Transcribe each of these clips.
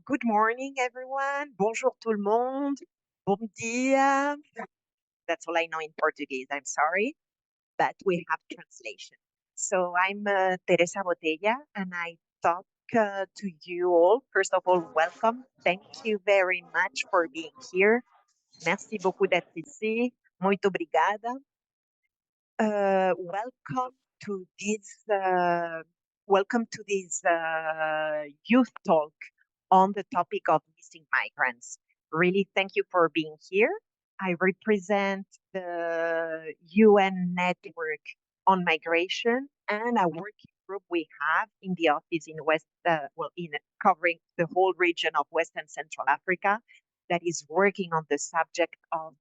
Good morning, everyone. Bonjour tout le monde. Bom dia. That's all I know in Portuguese. I'm sorry, but we have translation. So I'm Teresa Botella, and I talk to you all. First of all, welcome. Thank you very much for being here. Merci beaucoup d'être ici. Muito obrigada. Welcome to this youth talk on the topic of missing migrants. Really, thank you for being here. I represent the UN network on migration and a working group we have in the office in in covering the whole region of West and Central Africa that is working on the subject of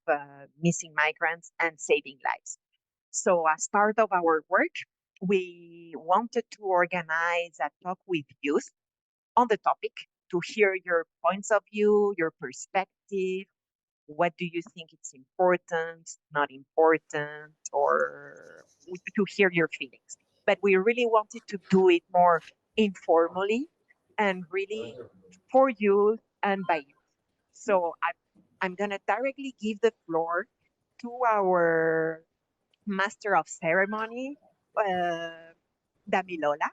missing migrants and saving lives. So, as part of our work, we wanted to organize a talk with youth on the topic to hear your points of view, your perspective. What do you think it's important, not important, or to hear your feelings? But we really wanted to do it more informally and really for youth and by youth. So I'm going to directly give the floor to our master of ceremony, uh, Damilola,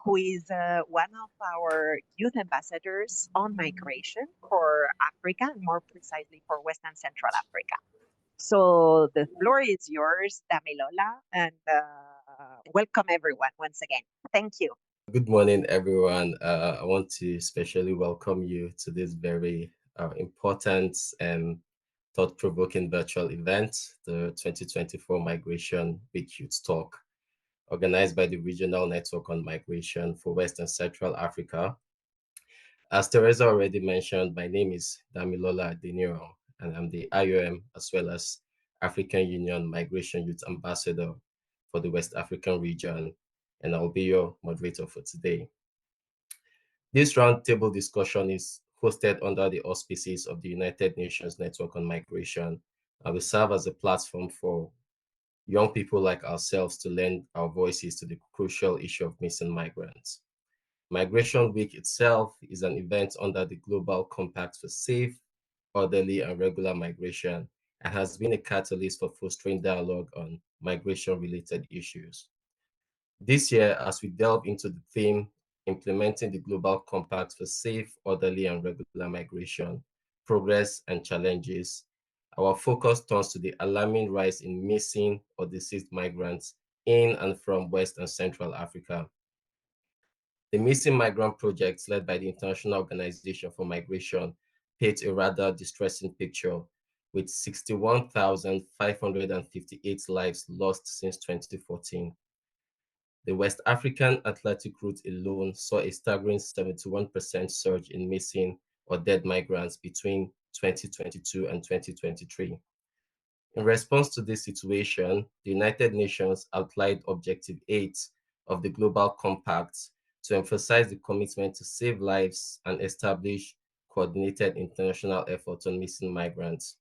who is one of our youth ambassadors on migration for Africa, and more precisely for West and Central Africa. So the floor is yours, Damilola, and welcome everyone once again. Thank you. Good morning, everyone. I want to especially welcome you to this very important and thought-provoking virtual event, the 2024 Migration Week Youth Talk, organized by the Regional Network on Migration for West and Central Africa. As Teresa already mentioned, my name is Damilola Deniro, and I'm the IOM as well as African Union Migration Youth Ambassador for the West African region, and I'll be your moderator for today. This roundtable discussion is hosted under the auspices of the United Nations Network on Migration and will serve as a platform for young people like ourselves to lend our voices to the crucial issue of missing migrants. Migration Week itself is an event under the Global Compact for Safe, Orderly, and Regular Migration and has been a catalyst for fostering dialogue on migration-related issues. This year, as we delve into the theme, implementing the Global Compact for Safe, Orderly, and Regular Migration, Progress and Challenges, our focus turns to the alarming rise in missing or deceased migrants in and from West and Central Africa. The Missing Migrant Project, led by the International Organization for Migration, paints a rather distressing picture, with 61,558 lives lost since 2014. The West African Atlantic route alone saw a staggering 71% surge in missing or dead migrants between 2022 and 2023. In response to this situation, the United Nations outlined Objective 8 of the Global Compact to emphasize the commitment to save lives and establish coordinated international efforts on missing migrants.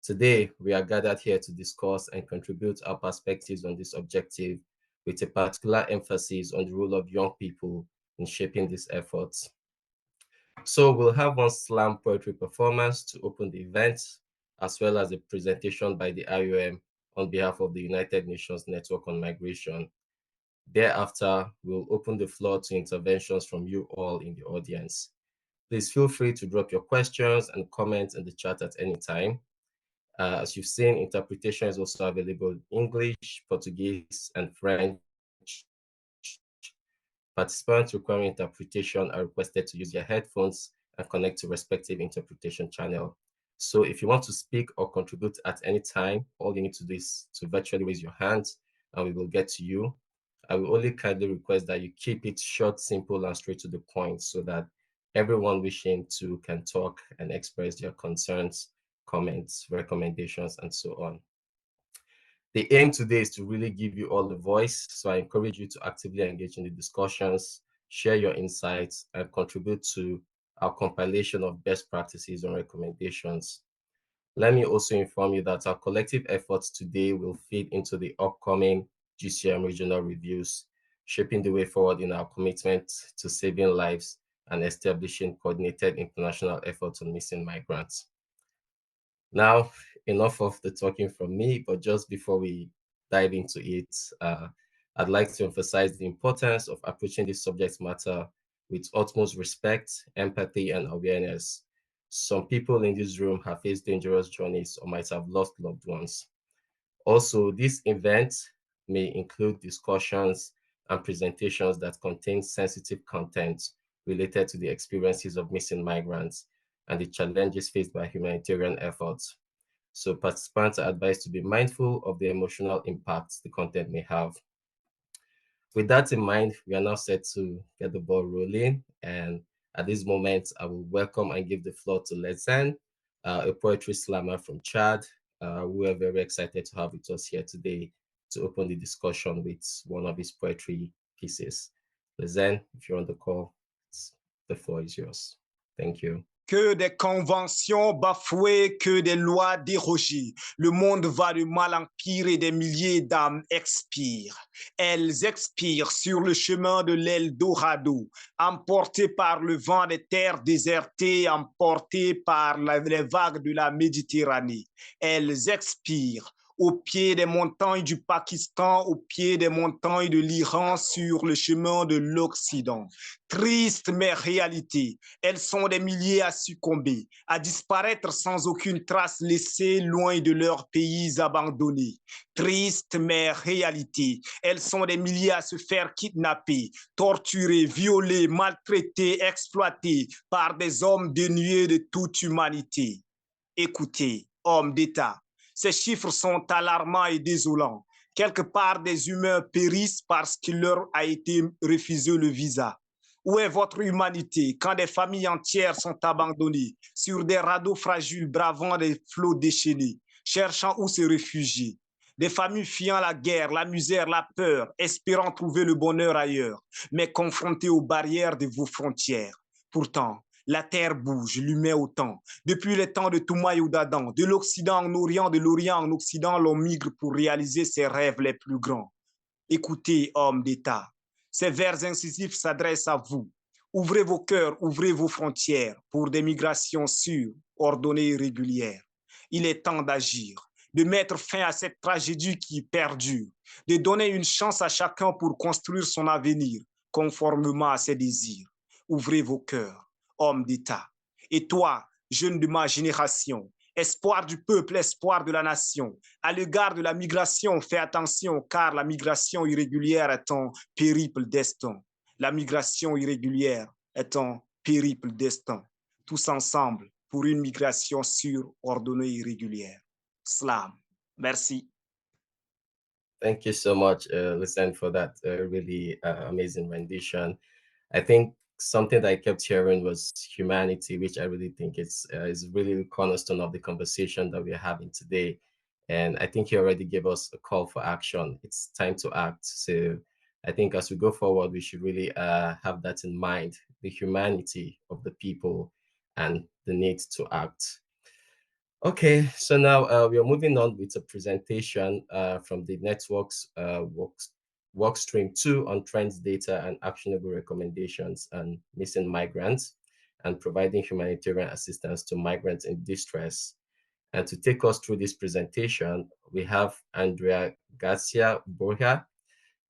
Today, we are gathered here to discuss and contribute our perspectives on this objective with a particular emphasis on the role of young people in shaping these efforts. So we'll have one slam poetry performance to open the event, as well as a presentation by the IOM on behalf of the United Nations Network on Migration. Thereafter, we'll open the floor to interventions from you all in the audience. Please feel free to drop your questions and comments in the chat at any time. As you've seen, interpretation is also available in English, Portuguese, and French. Participants requiring interpretation are requested to use their headphones and connect to respective interpretation channel. So if you want to speak or contribute at any time, all you need to do is to virtually raise your hand and we will get to you. I will only kindly request that you keep it short, simple, and straight to the point so that everyone wishing to can talk and express their concerns, comments, recommendations, and so on. The aim today is to really give you all the voice, so I encourage you to actively engage in the discussions, share your insights, and contribute to our compilation of best practices and recommendations. Let me also inform you that our collective efforts today will feed into the upcoming GCM regional reviews, shaping the way forward in our commitment to saving lives and establishing coordinated international efforts on missing migrants. Now, enough of the talking from me, but just before we dive into it, I'd like to emphasize the importance of approaching this subject matter with utmost respect, empathy, and awareness. Some people in this room have faced dangerous journeys or might have lost loved ones. Also, this event may include discussions and presentations that contain sensitive content related to the experiences of missing migrants and the challenges faced by humanitarian efforts. So participants are advised to be mindful of the emotional impacts the content may have. With that in mind, we are now set to get the ball rolling. And at this moment, I will welcome and give the floor to Lezen, a poetry slammer from Chad. We are very excited to have with us here today to open the discussion with one of his poetry pieces. Lezen, if you're on the call, the floor is yours. Thank you. Que des conventions bafouées, que des lois dérogées. Le monde va de mal en pire et des milliers d'âmes expirent. Elles expirent sur le chemin de l'Eldorado, emportées par le vent des terres désertées, emportées par les vagues de la Méditerranée. Elles expirent au pied des montagnes du Pakistan, au pied des montagnes de l'Iran, sur le chemin de l'Occident. Triste mais réalité, elles sont des milliers à succomber, à disparaître sans aucune trace laissée loin de leurs pays abandonnés. Triste mais réalité, elles sont des milliers à se faire kidnapper, torturer, violer, maltraiter, exploiter par des hommes dénués de toute humanité. Écoutez, hommes d'État, ces chiffres sont alarmants et désolants. Quelque part, des humains périssent parce qu'il leur a été refusé le visa. Où est votre humanité quand des familles entières sont abandonnées sur des radeaux fragiles bravant des flots déchaînés, cherchant où se réfugier? Des familles fuyant la guerre, la misère, la peur, espérant trouver le bonheur ailleurs, mais confrontées aux barrières de vos frontières. Pourtant, la terre bouge, l'humain autant. Depuis les temps de Toumaï ou d'Adam, de l'Occident en Orient, de l'Orient en Occident, l'on migre pour réaliser ses rêves les plus grands. Écoutez, hommes d'État, ces vers incisifs s'adressent à vous. Ouvrez vos cœurs, ouvrez vos frontières pour des migrations sûres, ordonnées et régulières. Il est temps d'agir, de mettre fin à cette tragédie qui perdure, de donner une chance à chacun pour construire son avenir conformément à ses désirs. Ouvrez vos cœurs, hommes d'État. Et toi, jeune de ma génération, espoir du peuple, espoir de la nation. À l'égard de la migration, fais attention, car la migration irrégulière est un périple destin. La migration irrégulière est un périple destin. Tous ensemble pour une migration sûre, ordonnée et régulière. Slam. Merci. Thank you so much, Lisan, for that really amazing rendition. I think something that I kept hearing was humanity, which I really think is really the cornerstone of the conversation that we're having today. And I think he already gave us a call for action. It's time to act. So I think as we go forward, we should really have that in mind, the humanity of the people and the need to act. Okay, so now we are moving on with a presentation from the network's work stream 2 on trends data and actionable recommendations and missing migrants and providing humanitarian assistance to migrants in distress. And to take us through this presentation, we have Andrea Garcia Borja.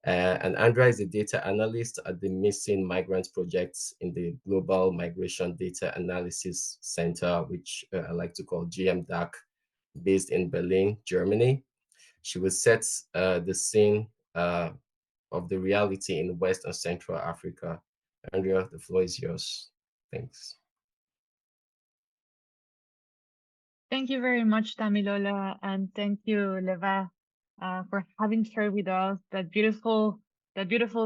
And Andrea is a data analyst at the Missing Migrants Projects in the Global Migration Data Analysis Center, which I like to call GMDAC, based in Berlin, Germany. She will set the scene of the reality in West and Central Africa. Andrea, the floor is yours. Thanks. Thank you very much, Tamilola, and thank you, Leva, for having shared with us that beautiful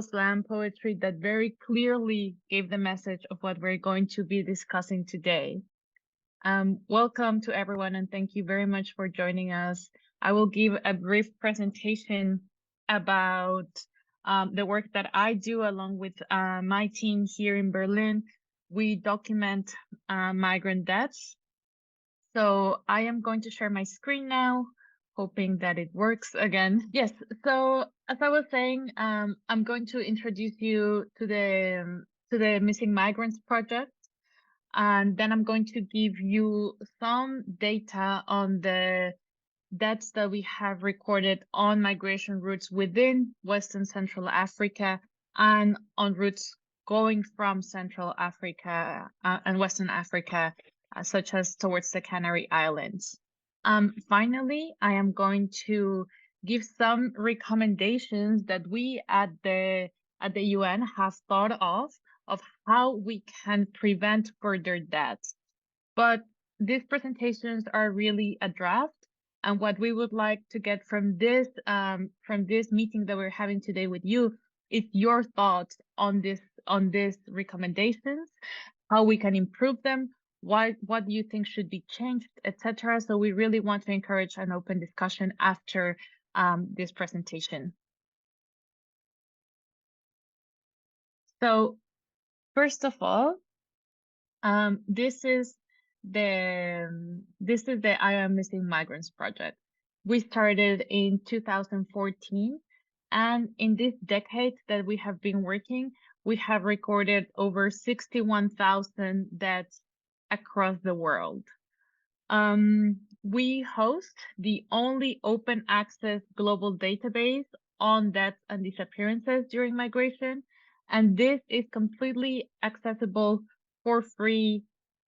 slam poetry that very clearly gave the message of what we're going to be discussing today. Welcome to everyone, and thank you very much for joining us. I will give a brief presentation about the work that I do along with my team here in Berlin. We document migrant deaths. So I am going to share my screen now, hoping that it works again. Yes, so as I was saying, I'm going to introduce you to the Missing Migrants project. And then I'm going to give you some data on the deaths that we have recorded on migration routes within Western Central Africa and on routes going from Central Africa and Western Africa, such as towards the Canary Islands. Finally, I am going to give some recommendations that we at the UN have thought of how we can prevent further deaths. But these presentations are really a draft, and what we would like to get from this meeting that we're having today with you is your thoughts on these recommendations, how we can improve them, what do you think should be changed, etc. So we really want to encourage an open discussion after this presentation. So first of all, this is the I Am Missing Migrants project. We started in 2014, and in this decade that we have been working, we have recorded over 61,000 deaths across the world. We host the only open access global database on deaths and disappearances during migration, and this is completely accessible for free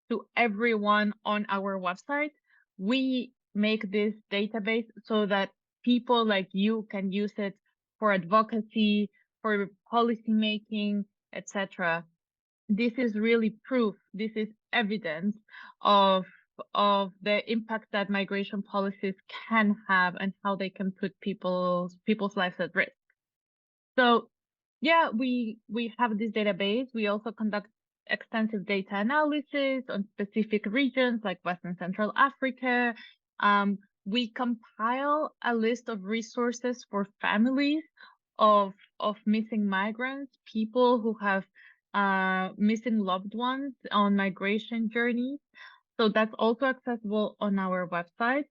to everyone on our website. We make this database so that people like you can use it for advocacy, for policy making, etc. This is really proof, this is evidence of the impact that migration policies can have and how they can put people's lives at risk. So yeah, we have this database. We also conduct extensive data analysis on specific regions like Western Central Africa. We compile a list of resources for families of missing migrants, people who have missing loved ones on migration journeys. So that's also accessible on our website.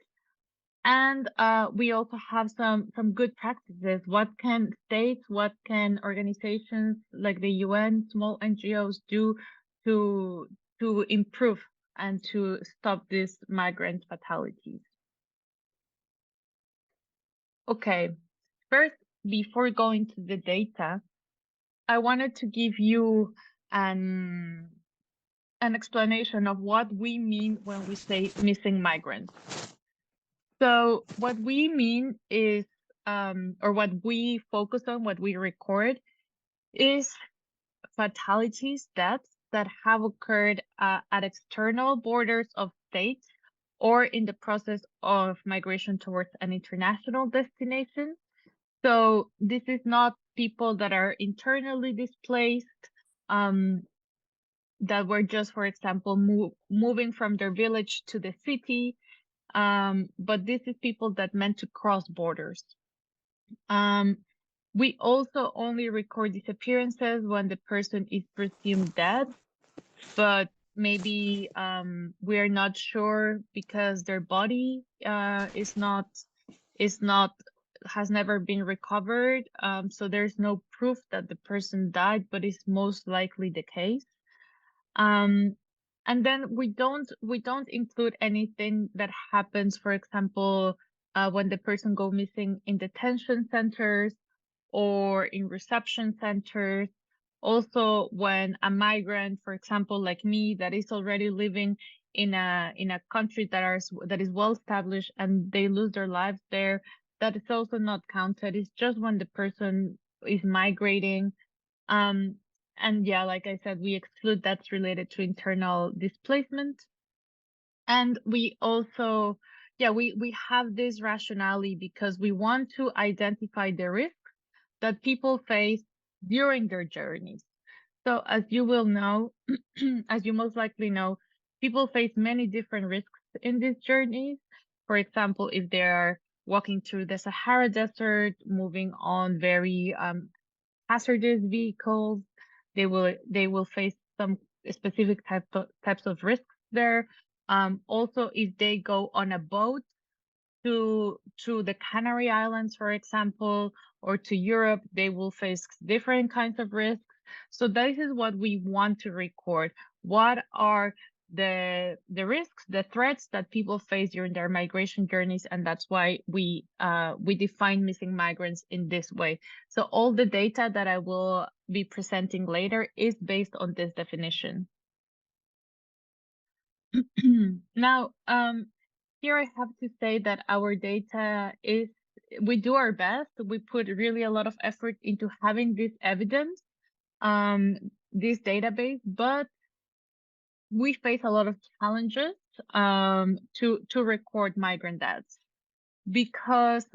And we also have some good practices. What can states, what can organizations like the UN, small NGOs do to improve and to stop these migrant fatalities? Okay, first, before going to the data, I wanted to give you an explanation of what we mean when we say missing migrants. So what we mean is, or what we focus on, what we record, is fatalities, deaths that have occurred at external borders of states or in the process of migration towards an international destination. So this is not people that are internally displaced, that were just, for example, moving from their village to the city, but this is people that meant to cross borders. We also only record disappearances when the person is presumed dead, but maybe we're not sure because their body has never been recovered. So there's no proof that the person died, but it's most likely the case. And then we don't include anything that happens, for example, when the person go missing in detention centers or in reception centers. Also, when a migrant, for example, like me, that is already living in a country that is well established and they lose their lives there, that is also not counted. It's just when the person is migrating. And yeah, like I said, we exclude that's related to internal displacement. And we also, yeah, we have this rationale because we want to identify the risks that people face during their journeys. So as you will know, as you most likely know, people face many different risks in these journeys. For example, if they are walking through the Sahara Desert, moving on very hazardous vehicles, they will face some specific types of risks there. Also, if they go on a boat to the Canary Islands, for example, or to Europe, they will face different kinds of risks. So this is what we want to record. What are the risks, the threats that people face during their migration journeys, and that's why we define missing migrants in this way. So all the data that I will be presenting later is based on this definition. Now, here I have to say that our data is, we do our best. We put really a lot of effort into having this evidence, this database, but we face a lot of challenges to record migrant deaths because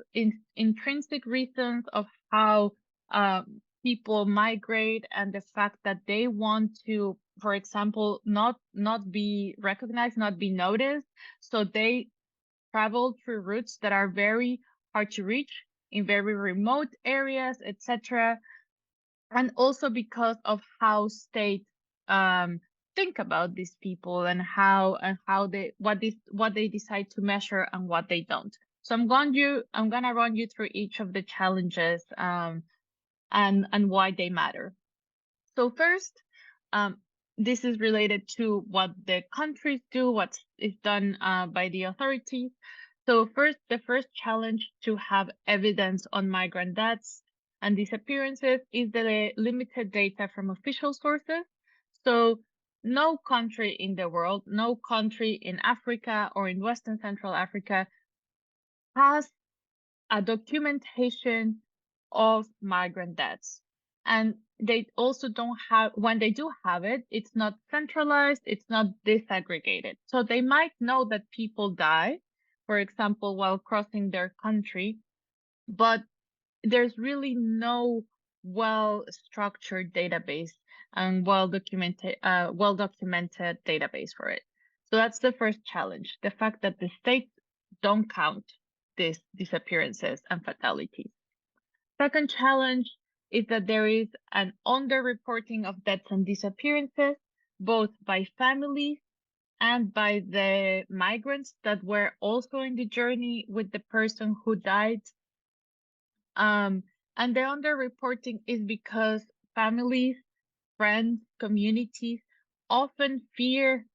intrinsic reasons of how people migrate and the fact that they want to, for example, not be recognized, not be noticed, so they travel through routes that are very hard to reach in very remote areas, etc. And also because of how states think about these people and how they what they decide to measure and what they don't. So I'm gonna run you through each of the challenges and why they matter. So first, this is related to what the countries do, what is done by the authorities. So first, the first challenge to have evidence on migrant deaths and disappearances is the limited data from official sources. So no country in the world, no country in Africa or in Western Central Africa has a documentation of migrant deaths. And they also don't have, when they do have it, it's not centralized, it's not disaggregated. So they might know that people die, for example, while crossing their country, but there's really no well-structured database and well-documented database for it. So that's the first challenge, the fact that the states don't count these disappearances and fatalities. Second challenge is that there is an underreporting of deaths and disappearances, both by families and by the migrants that were also in the journey with the person who died. And the underreporting is because families, friends, communities often fear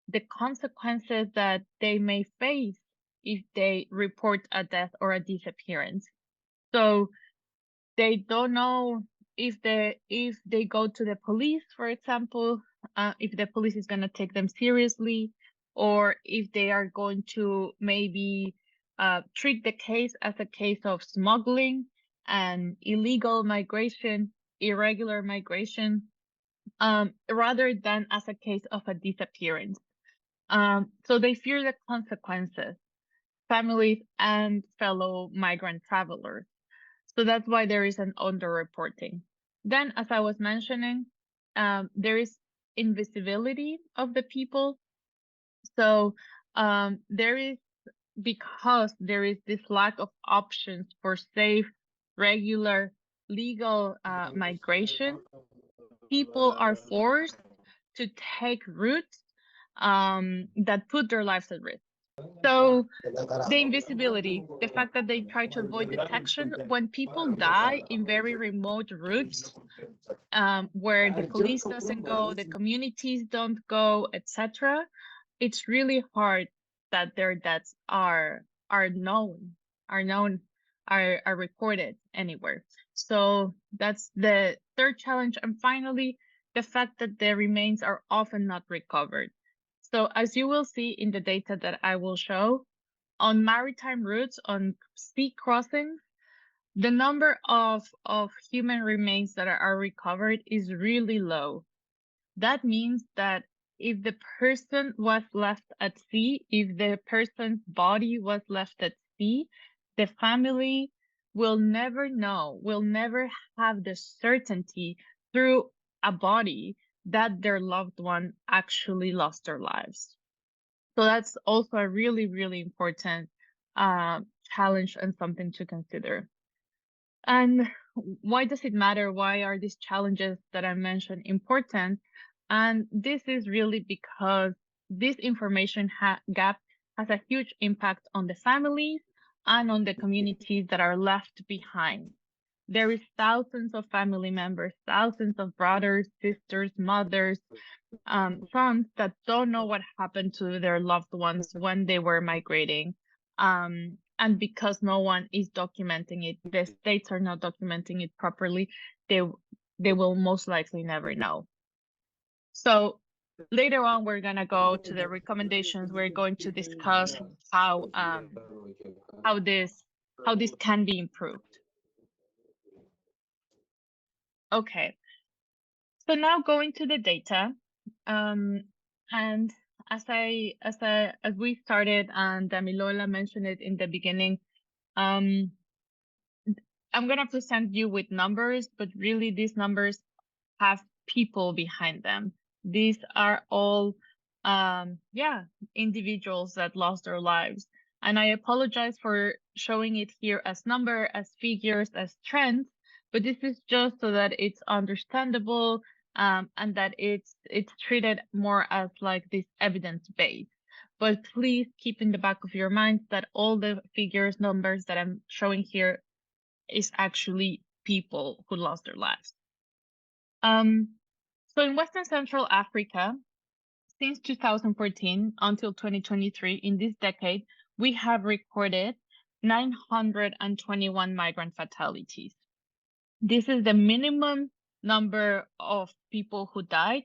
the consequences that they may face if they report a death or a disappearance. So they don't know if they go to the police, for example, if the police is going to take them seriously, or if they are going to maybe treat the case as a case of smuggling and illegal migration, irregular migration, rather than as a case of a disappearance. So they fear the consequences, families and fellow migrant travelers. So that's why there is an underreporting. Then, as I was mentioning, there is invisibility of the people. So there is, because there is this lack of options for safe, regular, legal migration, people are forced to take routes that put their lives at risk. So the invisibility, the fact that they try to avoid detection when people die in very remote routes, where the police doesn't go, the communities don't go, etc. It's really hard that their deaths are known, are recorded anywhere. So that's the third challenge. And finally, the fact that the remains are often not recovered. So as you will see in the data that I will show, on maritime routes, on sea crossings, the number of human remains that are recovered is really low. That means that if the person was left at sea, if the person's body was left at sea, the family will never know, will never have the certainty through a body that their loved one actually lost their lives. So that's also a really, really important challenge and something to consider. And why does it matter? Why are these challenges that I mentioned important? And this is really because this information gap has a huge impact on the families and on the communities that are left behind. There is thousands of family members, thousands of brothers, sisters, mothers, sons that don't know what happened to their loved ones when they were migrating. And because no one is documenting it, the states are not documenting it properly, they will most likely never know. So later on, we're gonna go to the recommendations. We're going to discuss how this can be improved. Okay, so now going to the data, and as we started and Damilola mentioned it in the beginning, I'm gonna present you with numbers, but really these numbers have people behind them. These are all, individuals that lost their lives. And I apologize for showing it here as number, as figures, as trends, but this is just so that it's understandable, and that it's treated more as like this evidence base. But please keep in the back of your minds that all the figures, numbers that I'm showing here is actually people who lost their lives. So in Western Central Africa, since 2014 until 2023, in this decade, we have recorded 921 migrant fatalities. This is the minimum number of people who died.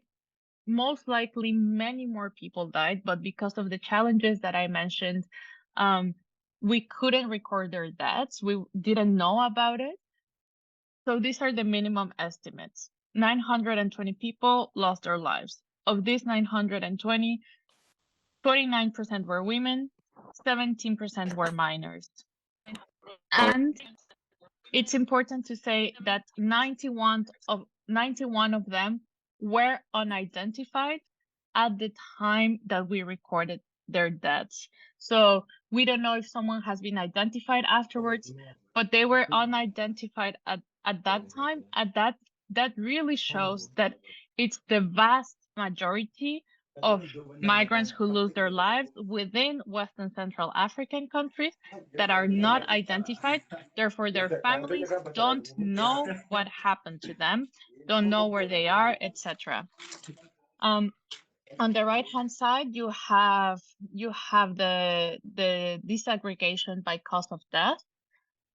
Most likely, many more people died, but because of the challenges that I mentioned, we couldn't record their deaths. We didn't know about it. So these are the minimum estimates. 920 people lost their lives. Of these 920, 29% were women, 17% were minors. And it's important to say that 91 of them were unidentified at the time that we recorded their deaths. So we don't know if someone has been identified afterwards, but they were unidentified at that time. That really shows that it's the vast majority of migrants who lose their lives within Western Central African countries that are not identified. Therefore, their families don't know what happened to them, don't know where they are, etc. On the right-hand side, you have the disaggregation by cause of death.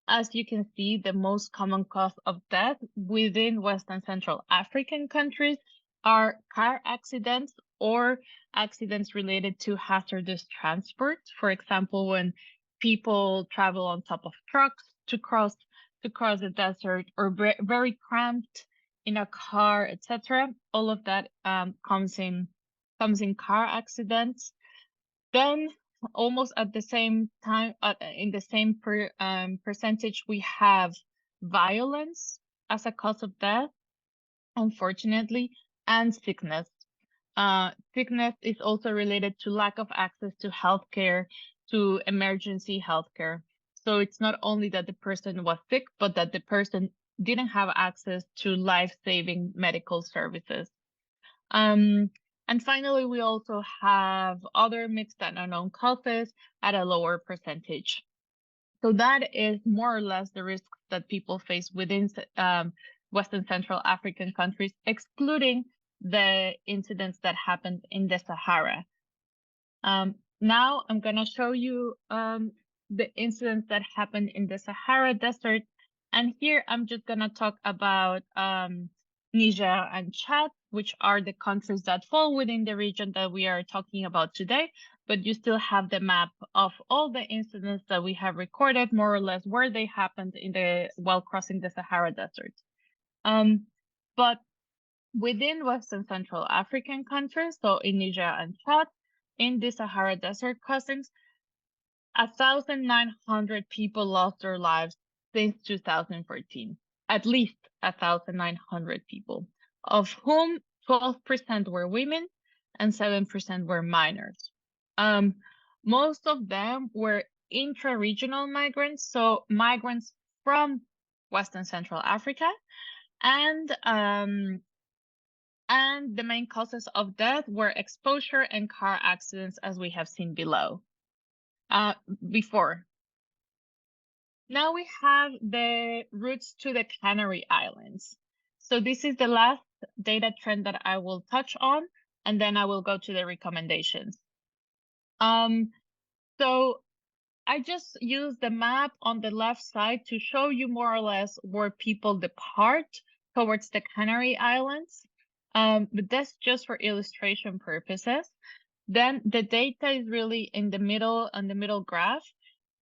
As you can see, the most common cause of death within Western Central African countries are car accidents or accidents related to hazardous transport. For example, when people travel on top of trucks to cross the desert, or very cramped in a car, etc. All of that comes in car accidents. Then almost at the same time, in the same percentage, we have violence as a cause of death, unfortunately, and sickness. Sickness is also related to lack of access to healthcare, to emergency healthcare. So it's not only that the person was sick, but that the person didn't have access to life-saving medical services. And finally, we also have other mixed and unknown causes at a lower percentage. So that is more or less the risks that people face within Western Central African countries, excluding the incidents that happened in the Sahara. Now I'm going to show you the incidents that happened in the Sahara Desert. And here I'm just going to talk about Niger and Chad, which are the countries that fall within the region that we are talking about today. But you still have the map of all the incidents that we have recorded, more or less where they happened while crossing the Sahara Desert. But within Western Central African countries, so in Niger and Chad, in the Sahara Desert crossings, 1,900 people lost their lives since 2014. At least 1,900 people, of whom 12% were women and 7% were minors. Most of them were intra-regional migrants, so migrants from Western Central Africa, and the main causes of death were exposure and car accidents, as we have seen below. Before. Now we have the routes to the Canary Islands. So this is the last data trend that I will touch on, and then I will go to the recommendations. So I just use the map on the left side to show you more or less where people depart towards the Canary Islands. But that's just for illustration purposes. Then the data is really in the middle, on the middle graph.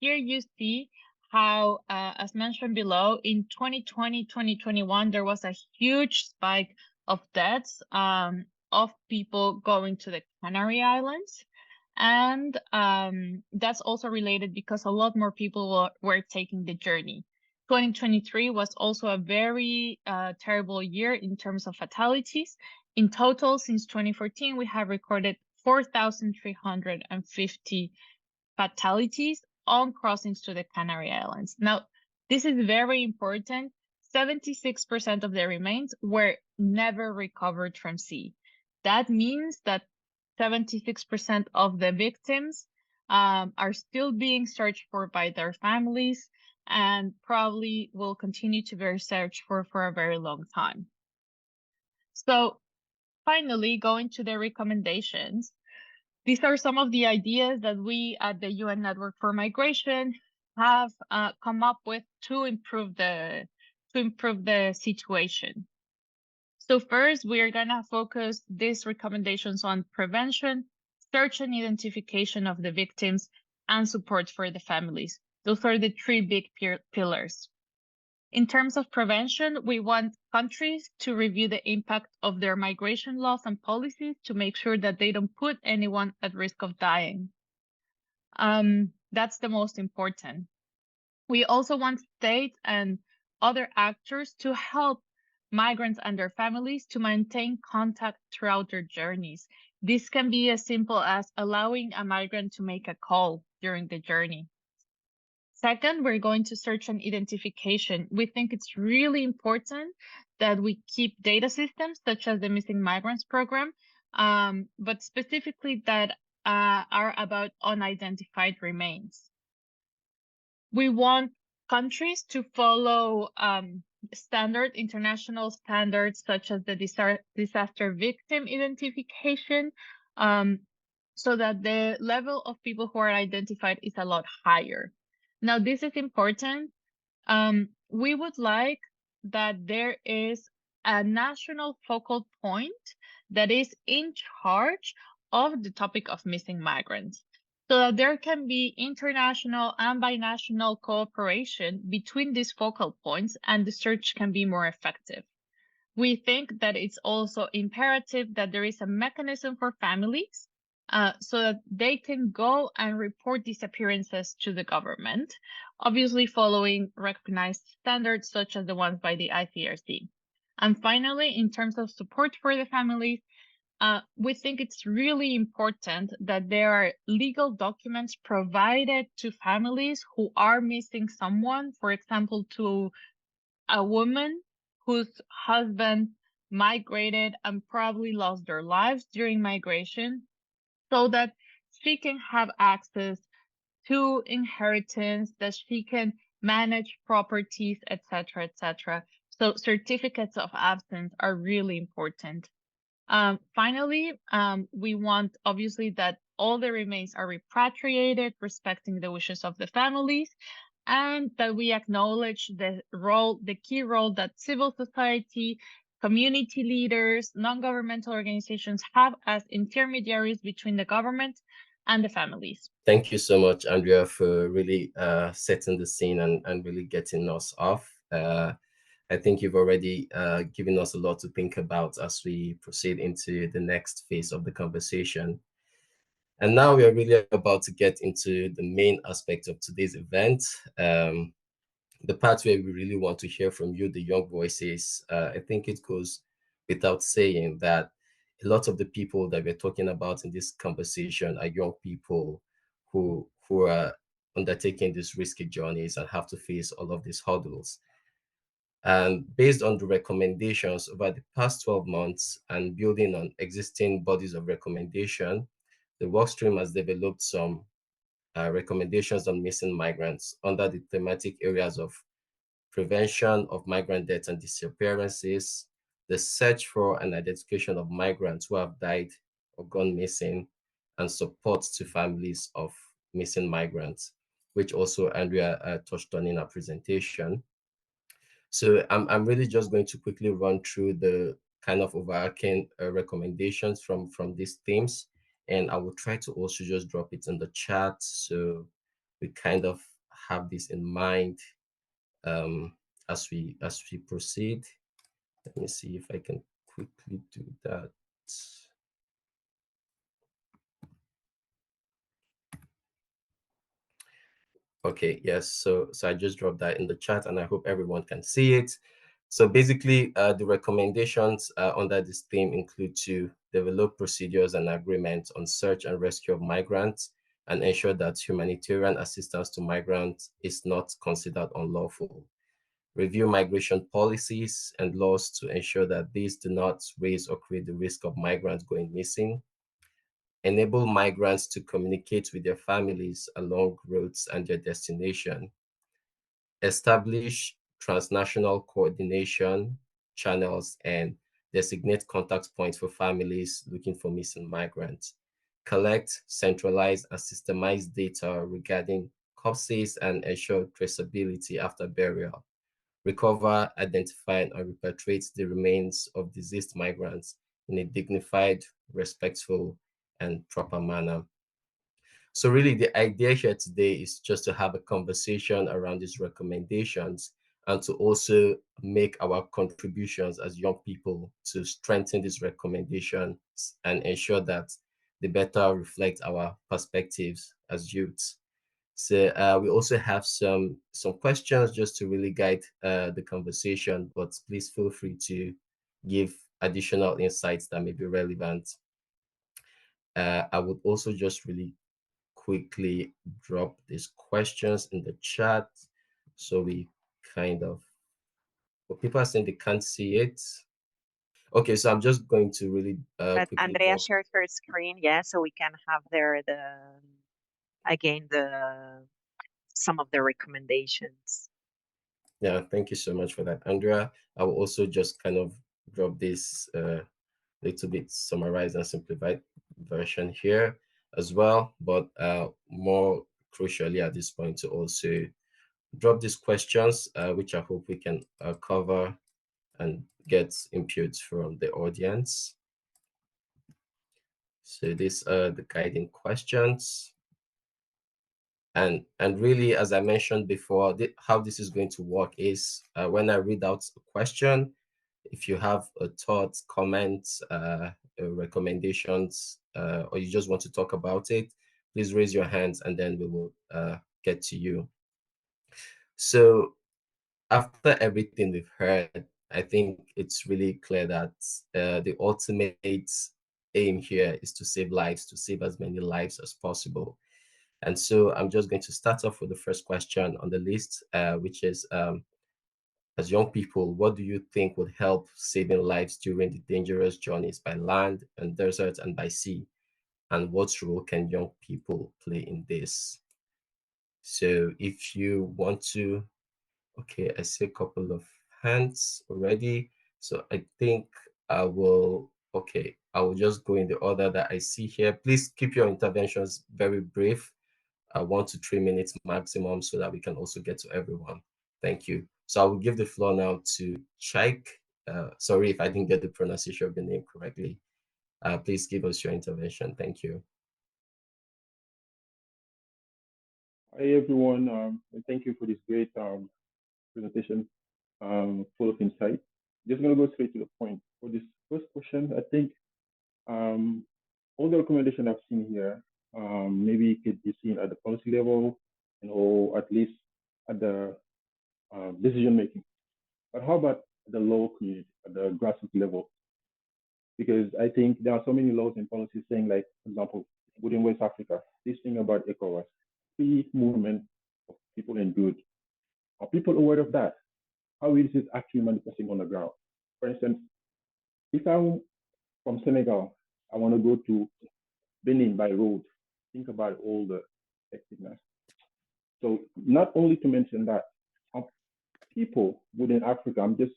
Here you see how, as mentioned below, in 2020, 2021, there was a huge spike of deaths of people going to the Canary Islands. And that's also related because a lot more people were taking the journey. 2023 was also a very terrible year in terms of fatalities. In total, since 2014, we have recorded 4,350 fatalities on crossings to the Canary Islands. Now, this is very important. 76% of the remains were never recovered from sea. That means that 76% of the victims are still being searched for by their families and probably will continue to be searched for a very long time. So finally, going to the recommendations, these are some of the ideas that we at the UN Network for Migration have come up with to improve the situation. So first, we are going to focus these recommendations on prevention, search and identification of the victims, and support for the families. Those are the three big pillars. In terms of prevention, we want countries to review the impact of their migration laws and policies to make sure that they don't put anyone at risk of dying. That's the most important. We also want states and other actors to help migrants and their families to maintain contact throughout their journeys. This can be as simple as allowing a migrant to make a call during the journey. Second, we're going to search and identification. We think it's really important that we keep data systems such as the Missing Migrants program, but specifically that are about unidentified remains. We want countries to follow international standards such as the disaster victim identification, so that the level of people who are identified is a lot higher. Now, this is important. We would like that there is a national focal point that is in charge of the topic of missing migrants, so that there can be international and binational cooperation between these focal points and the search can be more effective. We think that it's also imperative that there is a mechanism for families so that they can go and report disappearances to the government, obviously following recognized standards such as the ones by the ICRC. And finally, in terms of support for the families, we think it's really important that there are legal documents provided to families who are missing someone, for example, to a woman whose husband migrated and probably lost their lives during migration, so that she can have access to inheritance, that she can manage properties, etc., etc. So certificates of absence are really important. Finally, we want obviously that all the remains are repatriated, respecting the wishes of the families, and that we acknowledge the key role that civil society, community leaders, non-governmental organizations have as intermediaries between the government and the families. Thank you so much, Andrea, for really setting the scene and really getting us off. I think you've already given us a lot to think about as we proceed into the next phase of the conversation. And now we are really about to get into the main aspect of today's event, the part where we really want to hear from you, the young voices. I think it goes without saying that a lot of the people that we're talking about in this conversation are young people who are undertaking these risky journeys and have to face all of these hurdles. And based on the recommendations over the past 12 months and building on existing bodies of recommendation, the workstream has developed some recommendations on missing migrants under the thematic areas of prevention of migrant deaths and disappearances, the search for and identification of migrants who have died or gone missing, and support to families of missing migrants, which also Andrea touched on in her presentation. So I'm really just going to quickly run through the kind of overarching recommendations from these themes, and I will try to also just drop it in the chat so we kind of have this in mind as we proceed. Let me see if I can quickly do that. Okay, yes, so I just dropped that in the chat and I hope everyone can see it. So basically, the recommendations under this theme include to develop procedures and agreements on search and rescue of migrants and ensure that humanitarian assistance to migrants is not considered unlawful. Review migration policies and laws to ensure that these do not raise or create the risk of migrants going missing. Enable migrants to communicate with their families along routes and their destination. Establish transnational coordination channels and designate contact points for families looking for missing migrants. Collect, centralize, and systemize data regarding corpses and ensure traceability after burial. Recover, identify, and repatriate the remains of deceased migrants in a dignified, respectful, and proper manner. So really the idea here today is just to have a conversation around these recommendations and to also make our contributions as young people to strengthen these recommendations and ensure that they better reflect our perspectives as youths. So we also have some questions just to really guide the conversation, but please feel free to give additional insights that may be relevant. I would also just really quickly drop these questions in the chat so we kind of, well, people are saying they can't see it. Okay, so I'm just going to really But quickly Andrea drop. shared her screen, yeah, so we can have there some of the recommendations. Yeah, thank you so much for that, Andrea. I will also just kind of drop this little bit summarized and simplified version here as well, but more crucially at this point to also drop these questions, which I hope we can cover and get input from the audience. So these are the guiding questions. And really, as I mentioned before, how this is going to work is when I read out a question, if you have a thought, comments, recommendations, or you just want to talk about it, please raise your hands and then we will get to you. So after everything we've heard, I think it's really clear that the ultimate aim here is to save lives, to save as many lives as possible. And so I'm just going to start off with the first question on the list, which is, as young people, what do you think would help saving lives during the dangerous journeys by land and desert and by sea? And what role can young people play in this? So if you want to, okay, I see a couple of hands already. So I think I will, okay, I will just go in the order that I see here. Please keep your interventions very brief, 1 to 3 minutes maximum, so that we can also get to everyone. Thank you. So I will give the floor now to Shaik. Sorry if I didn't get the pronunciation of the name correctly. Please give us your intervention. Thank you. Hi everyone, and thank you for this great presentation, full of insight. Just gonna go straight to the point. For this first question, I think all the recommendations I've seen here, maybe it could be seen at the policy level, or at least at the decision making. But how about the local community, at the grassroots level? Because I think there are so many laws and policies saying, like, for example, within West Africa, this thing about ECOWAS, free movement of people and goods. Are people aware of that? How is it actually manifesting on the ground? For instance, if I'm from Senegal, I want to go to Benin by road. Think about all the effectiveness. So not only to mention that people within Africa, I'm just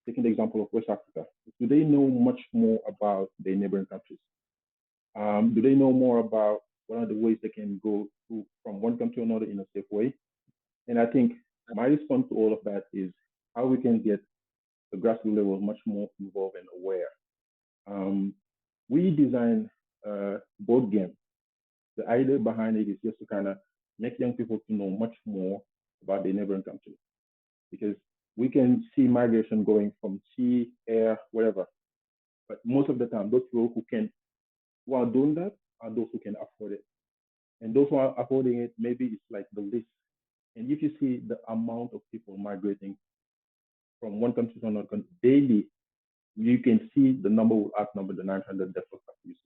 taking the example of West Africa, do they know much more about their neighboring countries? Do they know more about what are the ways they can go from one country to another in a safe way? And I think my response to all of that is how we can get the grassroots level much more involved and aware. We design a board game. The idea behind it is just to kind of make young people to know much more about their neighboring countries, because we can see migration going from sea, air, whatever. But most of the time, those people who are doing that are those who can afford it. And those who are affording it, maybe it's like the least. And if you see the amount of people migrating from one country to another country daily, you can see the number will outnumber the 900 deaths of refugees.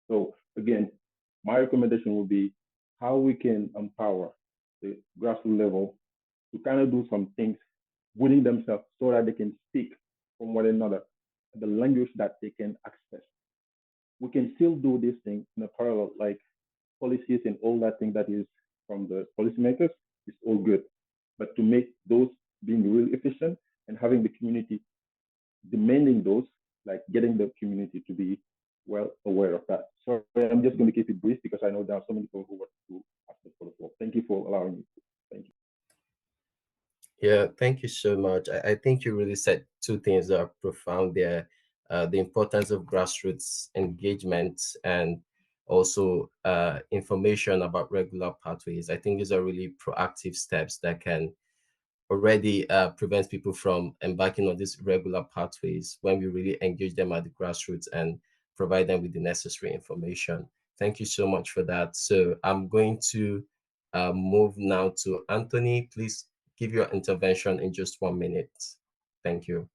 So again, my recommendation would be how we can empower the grassroots level to kind of do some things within themselves so that they can speak from one another the language that they can access. We can still do this thing in a parallel, like policies and all that thing that is from the policymakers is all good. But to make those being really efficient and having the community demanding those, like getting the community to be well aware of that. So I'm just going to keep it brief because I know there are so many people who want to ask for the floor. Thank you for allowing me. Thank you. Yeah, thank you so much. I think you really said two things that are profound there. The importance of grassroots engagement and also information about regular pathways. I think these are really proactive steps that can already prevent people from embarking on these regular pathways when we really engage them at the grassroots and provide them with the necessary information. Thank you so much for that. So I'm going to move now to Anthony. Please give your intervention in just 1 minute. Thank you.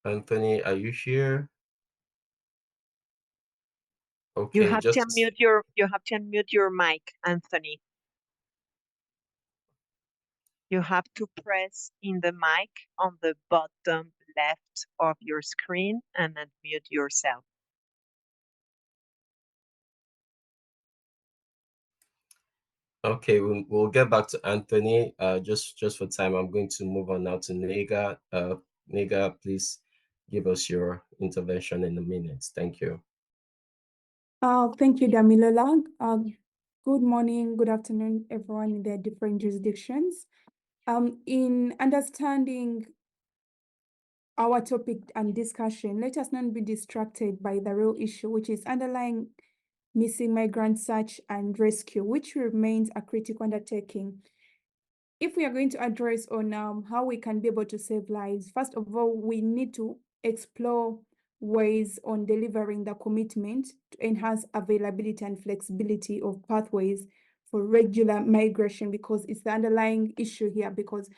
Anthony, are you here? Okay, You have to unmute your mic, Anthony. You have to press in the mic on the bottom left of your screen and unmute yourself. Okay, we'll get back to Anthony. Just for time, I'm going to move on now to Nega. Nega, please give us your intervention in a minute. Thank you. Thank you, Damilola. Good morning, good afternoon, everyone in their different jurisdictions. In understanding our topic and discussion, let us not be distracted by the real issue, which is underlying missing migrant search and rescue, which remains a critical undertaking. If we are going to address on how we can be able to save lives, first of all, we need to explore ways on delivering the commitment to enhance availability and flexibility of pathways for regular migration, because it's the underlying issue here. Because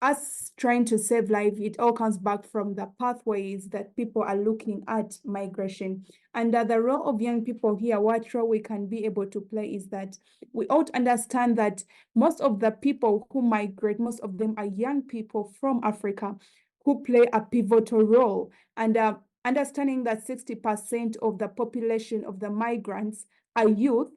us trying to save life, it all comes back from the pathways that people are looking at migration. And the role of young people here, what role we can be able to play is that we ought to understand that most of the people who migrate, most of them are young people from Africa who play a pivotal role. And understanding that 60% of the population of the migrants are youth,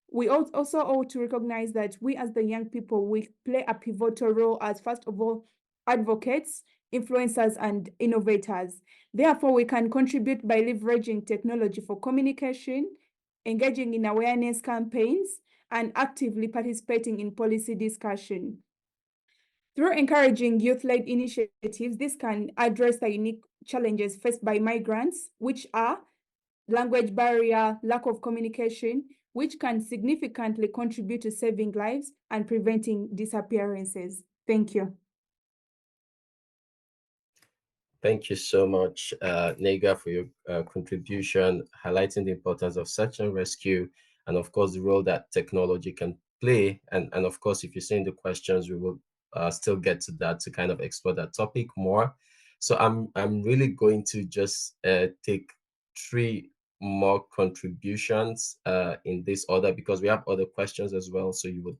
we also ought to recognize that we as the young people, we play a pivotal role as, first of all, advocates, influencers, and innovators. Therefore, we can contribute by leveraging technology for communication, engaging in awareness campaigns, and actively participating in policy discussion. Through encouraging youth-led initiatives, this can address the unique challenges faced by migrants, which are language barrier, lack of communication, which can significantly contribute to saving lives and preventing disappearances. Thank you. Thank you so much, Nega, for your contribution, highlighting the importance of search and rescue, and of course, the role that technology can play. And of course, if you're seeing the questions, we will still get to that to kind of explore that topic more. So I'm really going to just take 3 more contributions in this order, because we have other questions as well. So you would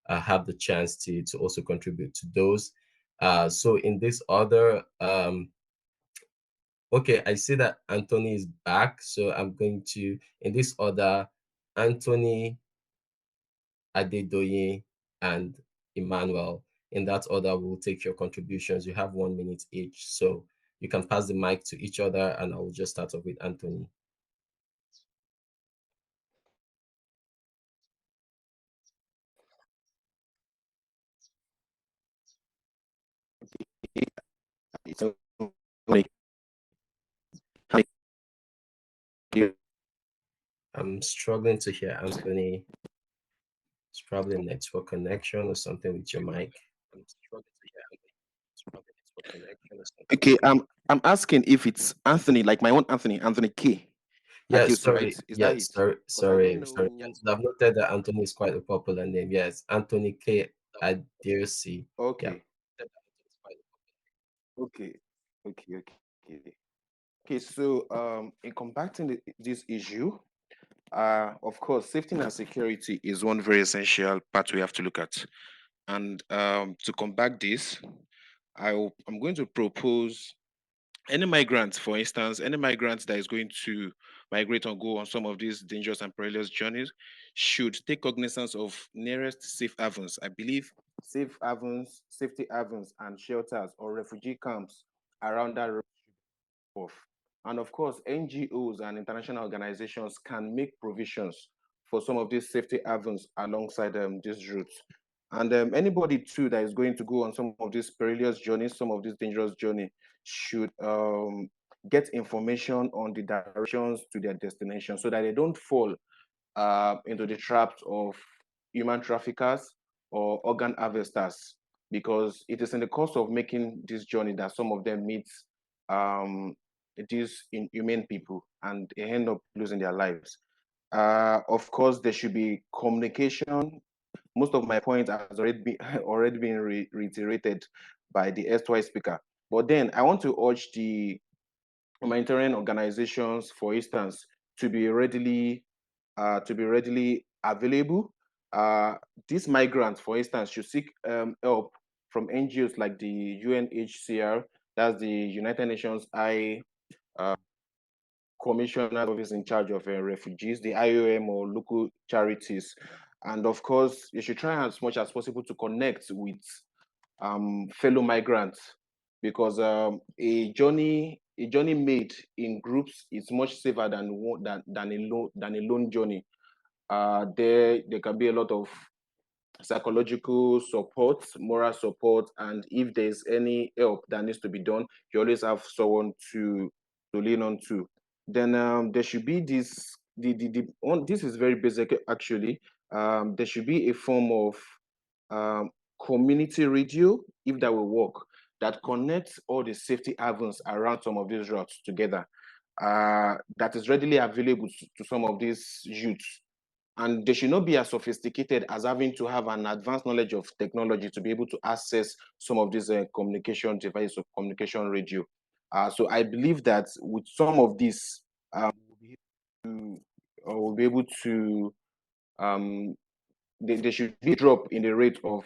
have the chance to also contribute to those. So in this order, Okay, I see that Anthony is back, so I'm going to, in this order, Anthony, Adedoye, and Emmanuel. In that order, we'll take your contributions. You have 1 minute each, so you can pass the mic to each other, and I will just start off with Anthony. I'm struggling to hear Anthony. It's probably a network connection or something with your mic. I'm struggling to hear Anthony. It's probably a network connection or something. Okay, I'm asking if it's Anthony, like my own Anthony K. Yeah, Adeosi, sorry. right? Is Yeah, that it? sorry, 'Cause I don't sorry. know. Yes, I've noted that Anthony is quite a popular name. Yes, Anthony K. Adeosi. Yeah. Okay, okay, okay. Okay, so in combating this issue, of course, safety and security is one very essential part we have to look at. And to combat this, I'm going to propose any migrant, for instance, any migrant that is going to migrate or go on some of these dangerous and perilous journeys should take cognizance of nearest safe havens. I believe safe havens, safety havens, and shelters or refugee camps around that of. And of course, NGOs and international organizations can make provisions for some of these safety havens alongside these routes. And anybody too that is going to go on some of these perilous journeys, some of these dangerous journeys, should get information on the directions to their destination so that they don't fall into the traps of human traffickers or organ harvesters, because it is in the course of making this journey that some of them meet um, these inhumane people and they end up losing their lives. Of course, there should be communication. Most of my points has already been reiterated by the erstwhile speaker. But then I want to urge the humanitarian organizations, for instance, to be readily available. These migrants, for instance, should seek help from NGOs like the UNHCR, that's the United Nations High Commissioner Office in charge of refugees, the IOM or local charities. And of course, you should try as much as possible to connect with fellow migrants, because a journey made in groups is much safer than a lone journey. There can be a lot of psychological support, moral support, and if there's any help that needs to be done, you always have someone to lean on to. Then there should be this is very basic actually. There should be a form of community radio, if that will work, that connects all the safety havens around some of these routes together. That is readily available to some of these youths, and they should not be as sophisticated as having to have an advanced knowledge of technology to be able to access some of these communication devices or communication radio. So I believe that with some of this, we'll be able to there should be a drop in the rate of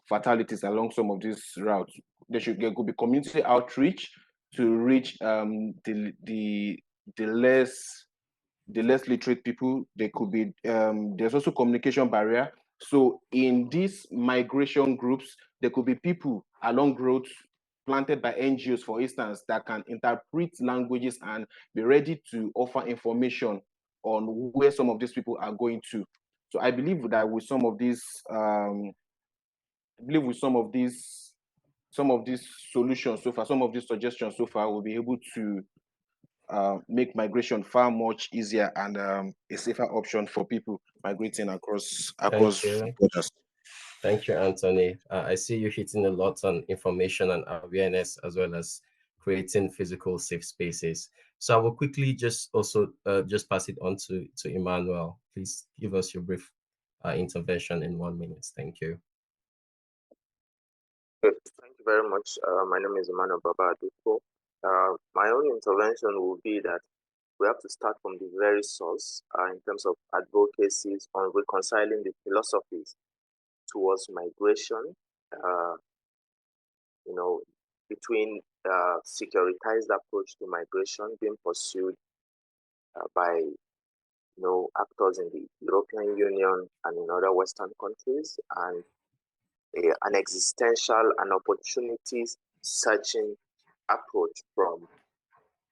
fatalities along some of these routes. There could be community outreach to reach the less literate people. There could be there's also communication barrier. So in these migration groups, there could be people along roads planted by NGOs, for instance, that can interpret languages and be ready to offer information on where some of these people are going to. So I believe that with some of these, some of these solutions so far, some of these suggestions so far, we'll be able to make migration far much easier and a safer option for people migrating across Thank you. borders. Thank you, Anthony. I see you hitting a lot on information and awareness, as well as creating physical safe spaces. So I will quickly just also just pass it on to Emmanuel. Please give us your brief intervention in 1 minute. Thank you. Yes, thank you very much. My name is Emmanuel Baba Aduko. My own intervention will be that we have to start from the very source in terms of advocacies on reconciling the philosophies towards migration. You know, between securitized approach to migration being pursued by actors in the European Union and in other Western countries, and an existential and opportunities searching approach from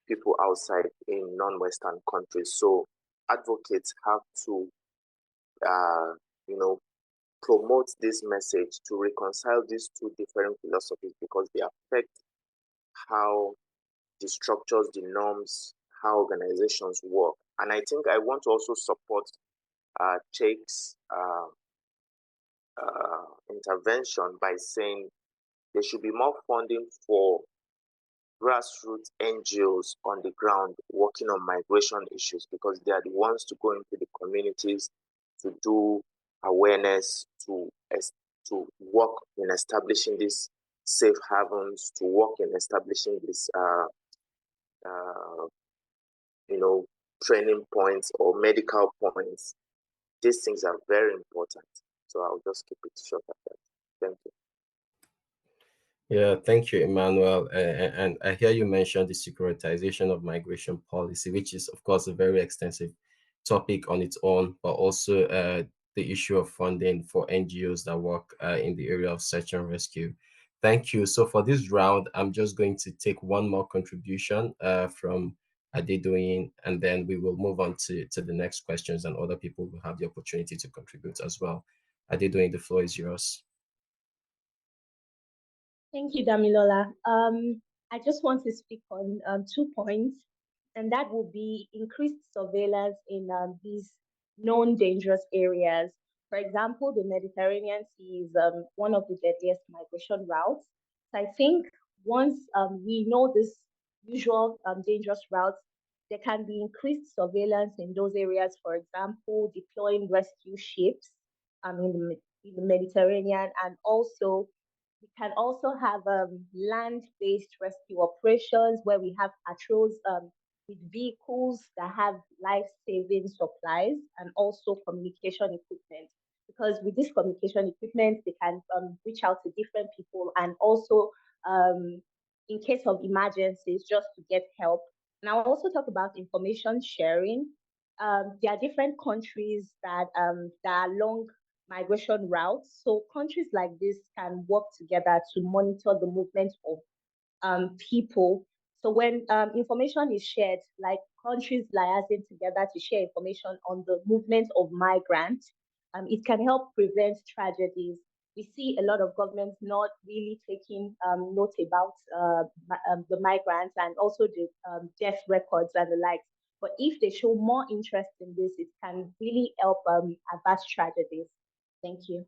people outside in non-Western countries. So advocates have to, promote this message to reconcile these two different philosophies, because they affect how the structures, the norms, how organizations work. And I think I want to also support Cheik's intervention by saying there should be more funding for grassroots NGOs on the ground working on migration issues, because they are the ones to go into the communities to do awareness, to work in establishing these safe havens, to work in establishing these training points or medical points. These things are very important. So I'll just keep it short at that. Thank you. Yeah, thank you, Emmanuel. And I hear you mention the securitization of migration policy, which is, of course, a very extensive topic on its own, but also the issue of funding for NGOs that work in the area of search and rescue. Thank you. So for this round, I'm just going to take one more contribution from Adedoyin, and then we will move on to the next questions, and other people will have the opportunity to contribute as well. Adedoyin, the floor is yours. Thank you, Damilola. I just want to speak on 2 points, and that will be increased surveillance in these known dangerous areas. For example, the Mediterranean Sea is one of the deadliest migration routes. So I think once we know this usual dangerous routes, there can be increased surveillance in those areas. For example, deploying rescue ships in the Mediterranean, and also we can also have land-based rescue operations where we have patrols with vehicles that have life-saving supplies and also communication equipment. Because with this communication equipment, they can reach out to different people, and also in case of emergencies, just to get help. And I'll also talk about information sharing. There are different countries that are long migration routes. So countries like this can work together to monitor the movement of people. So when information is shared, like countries liaising together to share information on the movement of migrants, it can help prevent tragedies. We see a lot of governments not really taking note about the migrants and also the death records and the likes. But if they show more interest in this, it can really help avert tragedies. Thank you.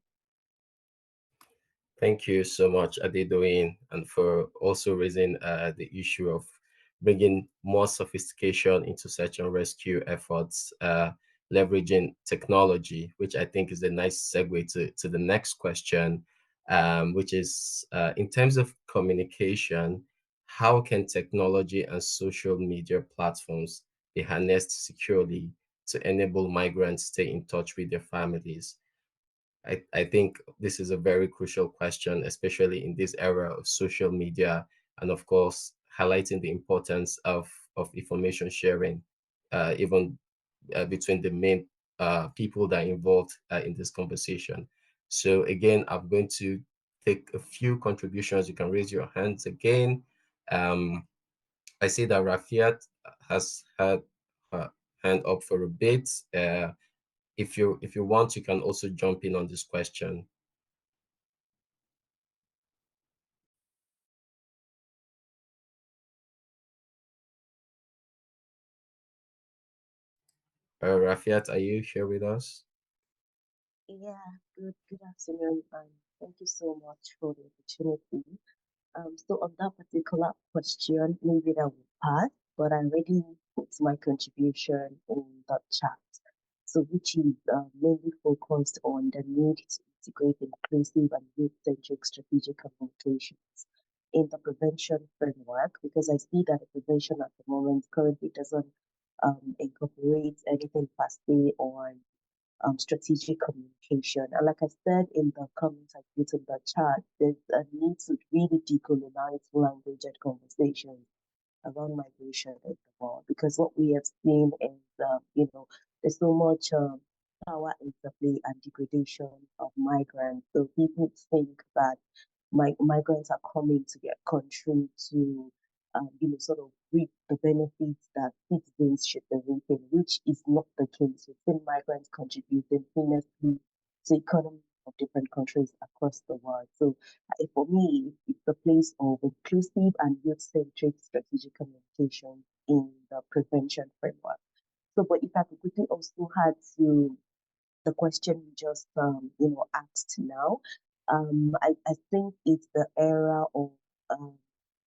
Thank you so much, Adedoyin, and for also raising the issue of bringing more sophistication into search and rescue efforts, leveraging technology, which I think is a nice segue to the next question, which is in terms of communication, how can technology and social media platforms be harnessed securely to enable migrants stay in touch with their families? I think this is a very crucial question, especially in this era of social media, and of course, highlighting the importance of information sharing, even between the main people that are involved in this conversation. So again, I'm going to take a few contributions. You can raise your hands again. I see that Rafiat has had her hand up for a bit. If you want, you can also jump in on this question. Rafiat, are you here with us? Yeah, good afternoon, and thank you so much for the opportunity. So on that particular question, maybe that will pass, but I already put my contribution in the chat. So which is mainly focused on the need to integrate inclusive and youth-centric strategic communications in the prevention framework, because I see that the prevention at the moment currently doesn't incorporate anything per se on strategic communication. And like I said in the comments I put in the chat, there's a need to really decolonize language and conversations around migration in the world, because what we have seen is, there's so much power interplay and degradation of migrants. So people think that migrants are coming to their country to, sort of reap the benefits that citizens should be reaping, which is not the case. We've seen migrants contributing seamlessly to economies of different countries across the world. So for me, it's a place of inclusive and youth-centric strategic communication in the prevention framework. So, but if I could quickly also add to the question you just asked now, I think it's the era of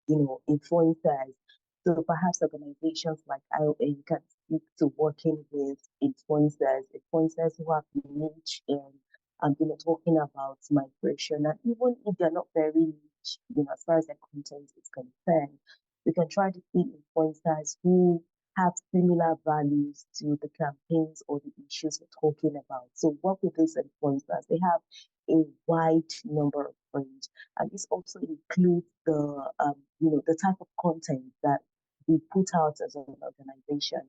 influencers. So perhaps organizations like ION can speak to working with influencers who have niche in talking about migration, and even if they're not very niche, as far as their content is concerned, we can try to see influencers who have similar values to the campaigns or the issues we're talking about. So work with these influencers. They have a wide number of range, and this also includes the type of content that we put out as an organization.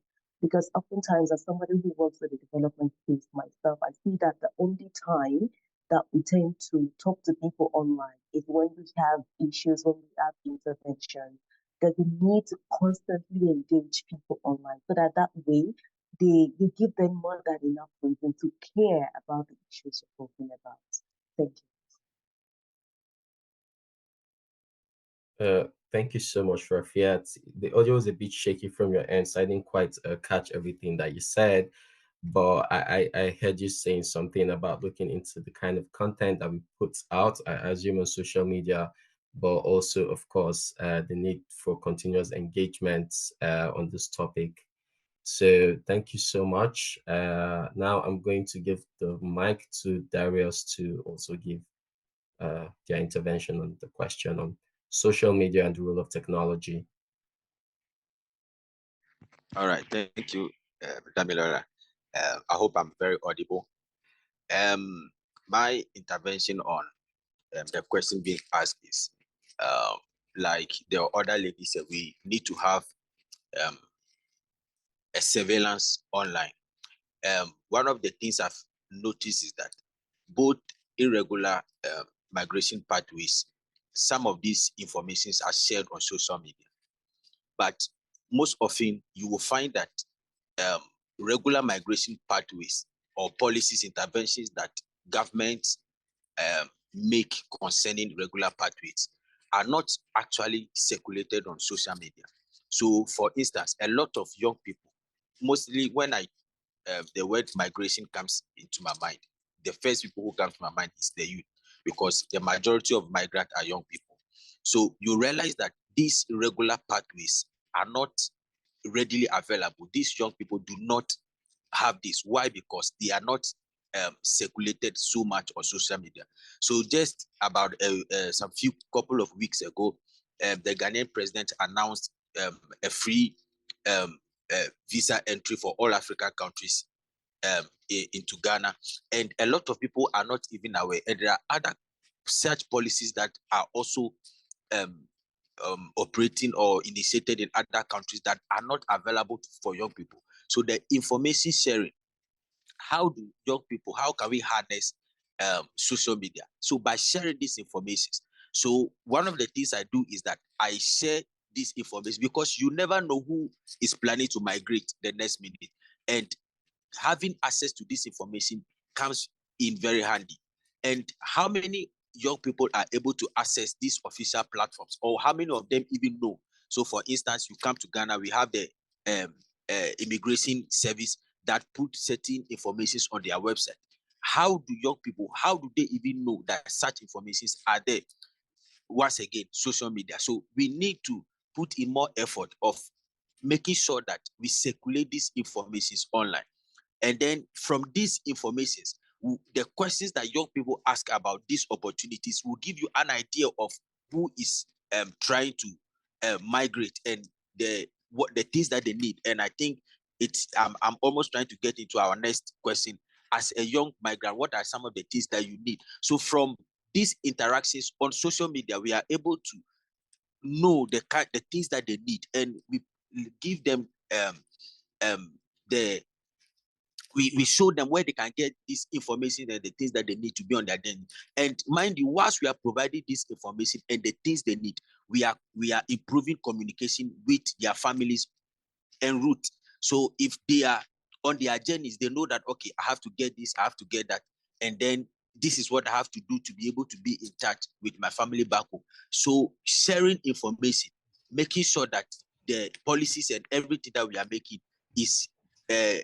Because oftentimes, as somebody who works with the development space myself, I see that the only time that we tend to talk to people online is when we have issues, when we have intervention. There's a need to constantly engage people online so that way you give them more than enough reason to care about the issues you're talking about. Thank you. Thank you so much, Rafiat. The audio was a bit shaky from your end, so I didn't quite catch everything that you said. But I heard you saying something about looking into the kind of content that we put out, I assume on social media, but also, of course, the need for continuous engagement on this topic. So thank you so much. Now I'm going to give the mic to Darius to also give their intervention on the question on social media and the role of technology. All right, thank you, Damilola. I hope I'm very audible. My intervention on the question being asked is, like the other lady said, we need to have a surveillance online. One of the things I've noticed is that both irregular migration pathways, some of these informations are shared on social media, but most often you will find that regular migration pathways or policies, interventions that governments make concerning regular pathways are not actually circulated on social media. So, for instance, a lot of young people, mostly when the word migration comes into my mind, the first people who come to my mind is the youth, because the majority of migrants are young people. So you realize that these irregular pathways are not readily available. These young people do not have this. Why? Because they are not circulated so much on social media. So just about some few couple of weeks ago, the Ghanaian president announced a free visa entry for all African countries into Ghana, and a lot of people are not even aware. And there are other such policies that are also operating or initiated in other countries that are not available for young people. So the information sharing, how do young people, how can we harness social media? So by sharing these informations. So one of the things I do is that I share this information, because you never know who is planning to migrate the next minute. And having access to this information comes in very handy. And how many young people are able to access these official platforms, or how many of them even know? So for instance, you come to Ghana, we have the immigration service that put certain informations on their website. How do young people, how do they even know that such informations are there? Once again, social media. So we need to put in more effort of making sure that we circulate these informations online. And then from these informations, the questions that young people ask about these opportunities will give you an idea of who is trying to migrate and what the things that they need. And I think it's I'm almost trying to get into our next question. as a young migrant, what are some of the things that you need? So from these interactions on social media, we are able to know the things that they need, and we give them we show them where they can get this information and the things that they need to be on their journey. And mind you, whilst we are providing this information and the things they need, we are improving communication with their families en route. So if they are on their journeys, they know that, okay, I have to get this, I have to get that, and then this is what I have to do to be able to be in touch with my family back home. So sharing information, making sure that the policies and everything that we are making is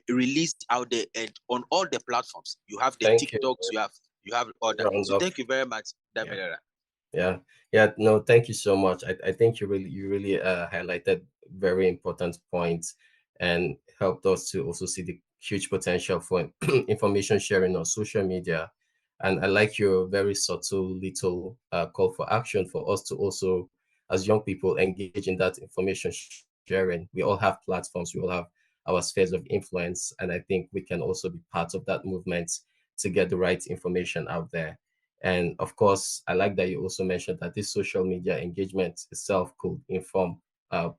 released out there and on all the platforms. You have the TikToks, you have all that. So thank you very much, Damilola. Yeah, no, thank you so much. I think you really highlighted very important points and helped us to also see the huge potential for information sharing on social media. And I like your very subtle little call for action for us to also, as young people, engage in that information sharing. We all have platforms, we all have our spheres of influence, and I think we can also be part of that movement to get the right information out there. And of course, I like that you also mentioned that this social media engagement itself could inform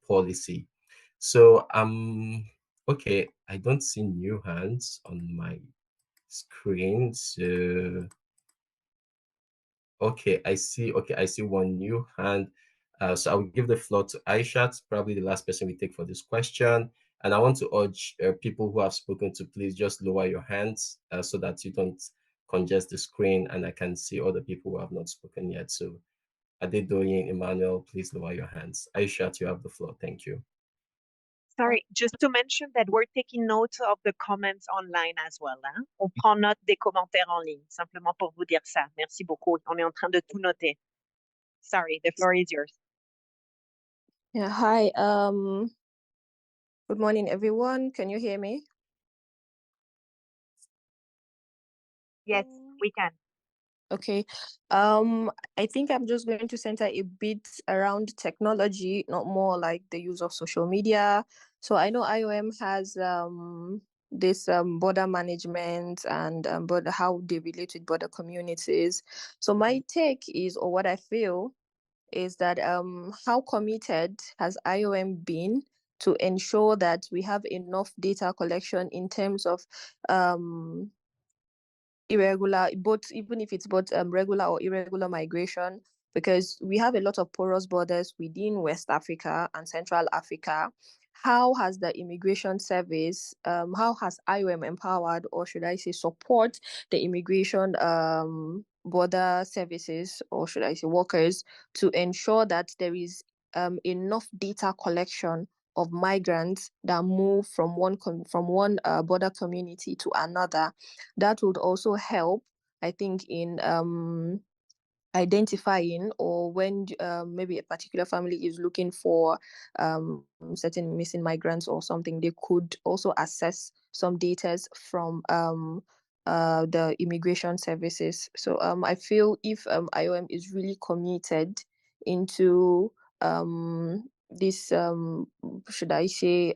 policy. So, okay, I don't see new hands on my screen. So, okay, I see one new hand. So I'll give the floor to Aishat, probably the last person we take for this question. And I want to urge people who have spoken to please just lower your hands so that you don't congest the screen and I can see other people who have not spoken yet. So Adedoyin, Emmanuel, please lower your hands. Aishat, you have the floor. Thank you. Sorry, just to mention that we're taking notes of the comments online as well. Hein? On prend note des commentaires en ligne, simplement pour vous dire ça. Merci beaucoup. On est en train de tout noter. Sorry, the floor is yours. Yeah, hi. Good morning, everyone. Can you hear me? Yes, we can. Okay. I think I'm just going to center a bit around technology, not more like the use of social media. So I know IOM has this border management and border, how they relate with border communities. So my take is, or what I feel is that how committed has IOM been to ensure that we have enough data collection in terms of irregular, both, even if it's both regular or irregular migration, because we have a lot of porous borders within West Africa and Central Africa. How has the immigration service, how has IOM empowered, or should I say support the immigration border services, or should I say workers, to ensure that there is enough data collection of migrants that move from one border community to another? That would also help, I think, in identifying, or when maybe a particular family is looking for certain missing migrants or something, they could also access some data from the immigration services. So I feel if IOM is really committed into this, should I say,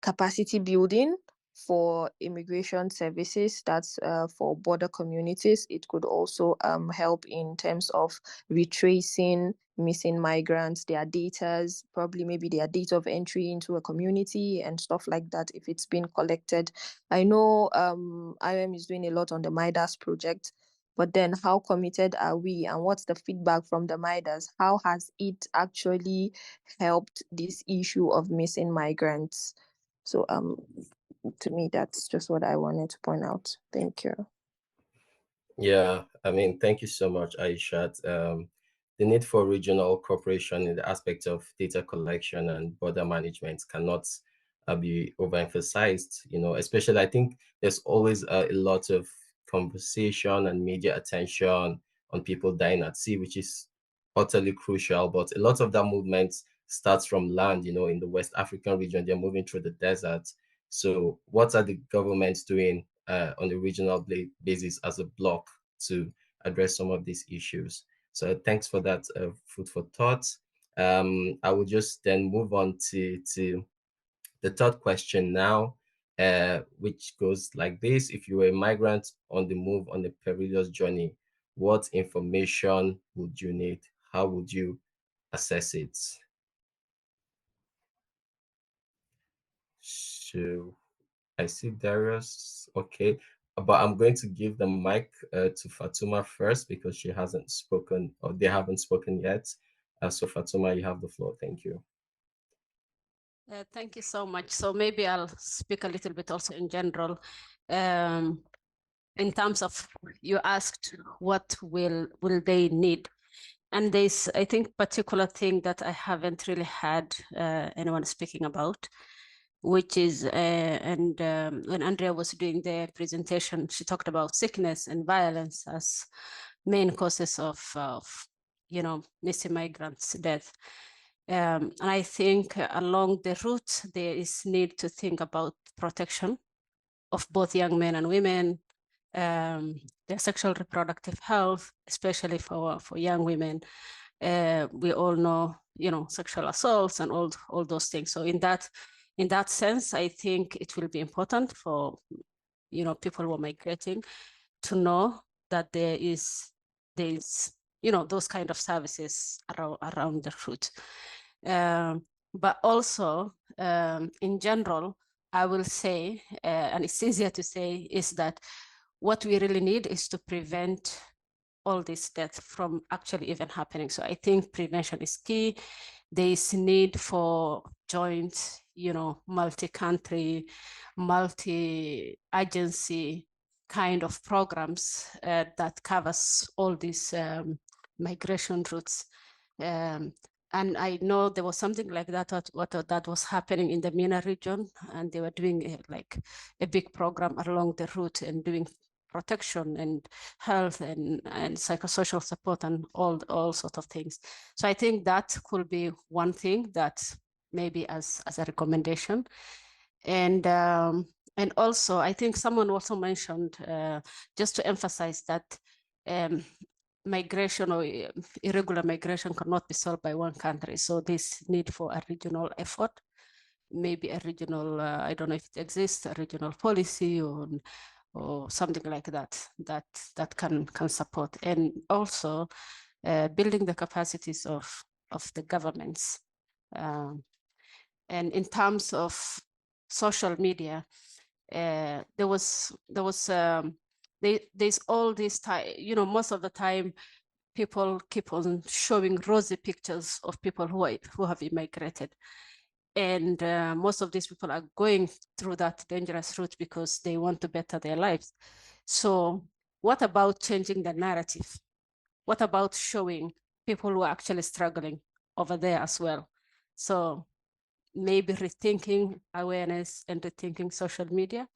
capacity building for immigration services, that's for border communities, it could also help in terms of retracing missing migrants, their datas, probably maybe their date of entry into a community and stuff like that, if it's been collected. I know IOM is doing a lot on the MIDAS project, but then how committed are we, and what's the feedback from the MIDAS? How has it actually helped this issue of missing migrants? So to me, that's just what I wanted to point out. Thank you. Yeah, I mean, thank you so much, Aishat. The need for regional cooperation in the aspect of data collection and border management cannot be overemphasized, you know, especially I think there's always a lot of conversation and media attention on people dying at sea, which is utterly crucial, but a lot of that movement starts from land, you know, in the West African region, they're moving through the desert. So what are the governments doing on a regional basis as a bloc to address some of these issues? So thanks for that food for thought. I will just then move on to the third question now. which goes like this: if you were a migrant on the move on a perilous journey, what information would you need? How would you assess it? So I see Darius. Okay, but I'm going to give the mic to Fatuma first because she hasn't spoken, or they haven't spoken yet. So Fatuma, you have the floor. Thank you. Thank you so much. So maybe I'll speak a little bit also in general. In terms of, you asked what will they need, and there's, I think, particular thing that I haven't really had anyone speaking about, which is, when Andrea was doing the presentation, she talked about sickness and violence as main causes of missing migrants' death. And I think along the route, there is need to think about protection of both young men and women, their sexual reproductive health, especially for young women. We all know, sexual assaults and all those things. So in that sense, I think it will be important for, people who are migrating to know that there's those kind of services around the route. But also, in general, I will say, and it's easier to say, is that what we really need is to prevent all this death from actually even happening. So I think prevention is key. There is need for joint, multi-country, multi-agency kind of programs that covers all these migration routes. And I know there was something like that, that was happening in the MENA region, and they were doing like a big program along the route and doing protection and health and psychosocial support and all sorts of things. So I think that could be one thing that maybe as a recommendation. And also, I think someone also mentioned, just to emphasize that migration or irregular migration cannot be solved by one country. So this need for a regional effort, maybe a regional, I don't know if it exists, a regional policy or something like that can support. And also building the capacities of the governments. And in terms of social media, there's all this time, most of the time people keep on showing rosy pictures of people who have immigrated. And most of these people are going through that dangerous route because they want to better their lives. So what about changing the narrative? What about showing people who are actually struggling over there as well? So maybe rethinking awareness and rethinking social media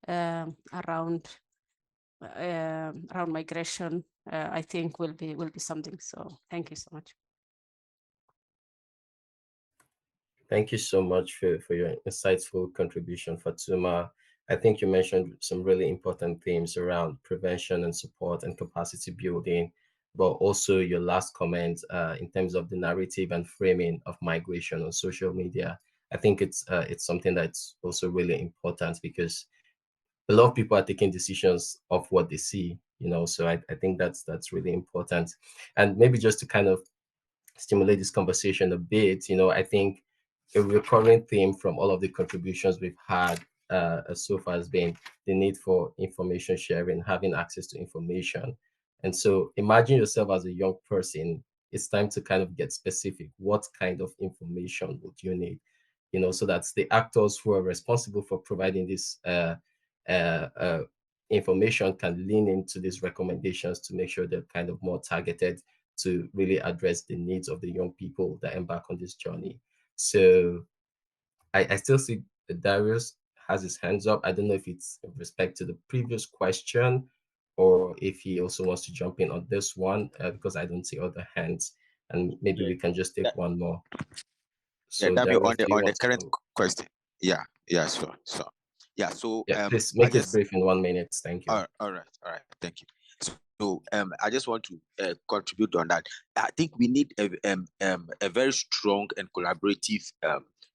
around migration, I think will be something. So thank you so much. Thank you so much for your insightful contribution, Fatuma. I think you mentioned some really important themes around prevention and support and capacity building, but also your last comment in terms of the narrative and framing of migration on social media. I think it's something that's also really important because a lot of people are taking decisions of what they see, so I think that's really important. And maybe just to kind of stimulate this conversation a bit, I think a recurring theme from all of the contributions we've had so far has been the need for information sharing, having access to information. And so imagine yourself as a young person. It's time to kind of get specific. What kind of information would you need? So that's the actors who are responsible for providing this information can lean into these recommendations to make sure they're kind of more targeted to really address the needs of the young people that embark on this journey. So I still see Darius has his hands up. I don't know if it's in respect to the previous question or if he also wants to jump in on this one because I don't see other hands, and maybe we can just take one more. So Darius, on the current question. Yeah, sure. Yeah, so please make it brief in 1 minute. Thank you. All right, thank you. So I just want to contribute on that. I think we need a very strong and collaborative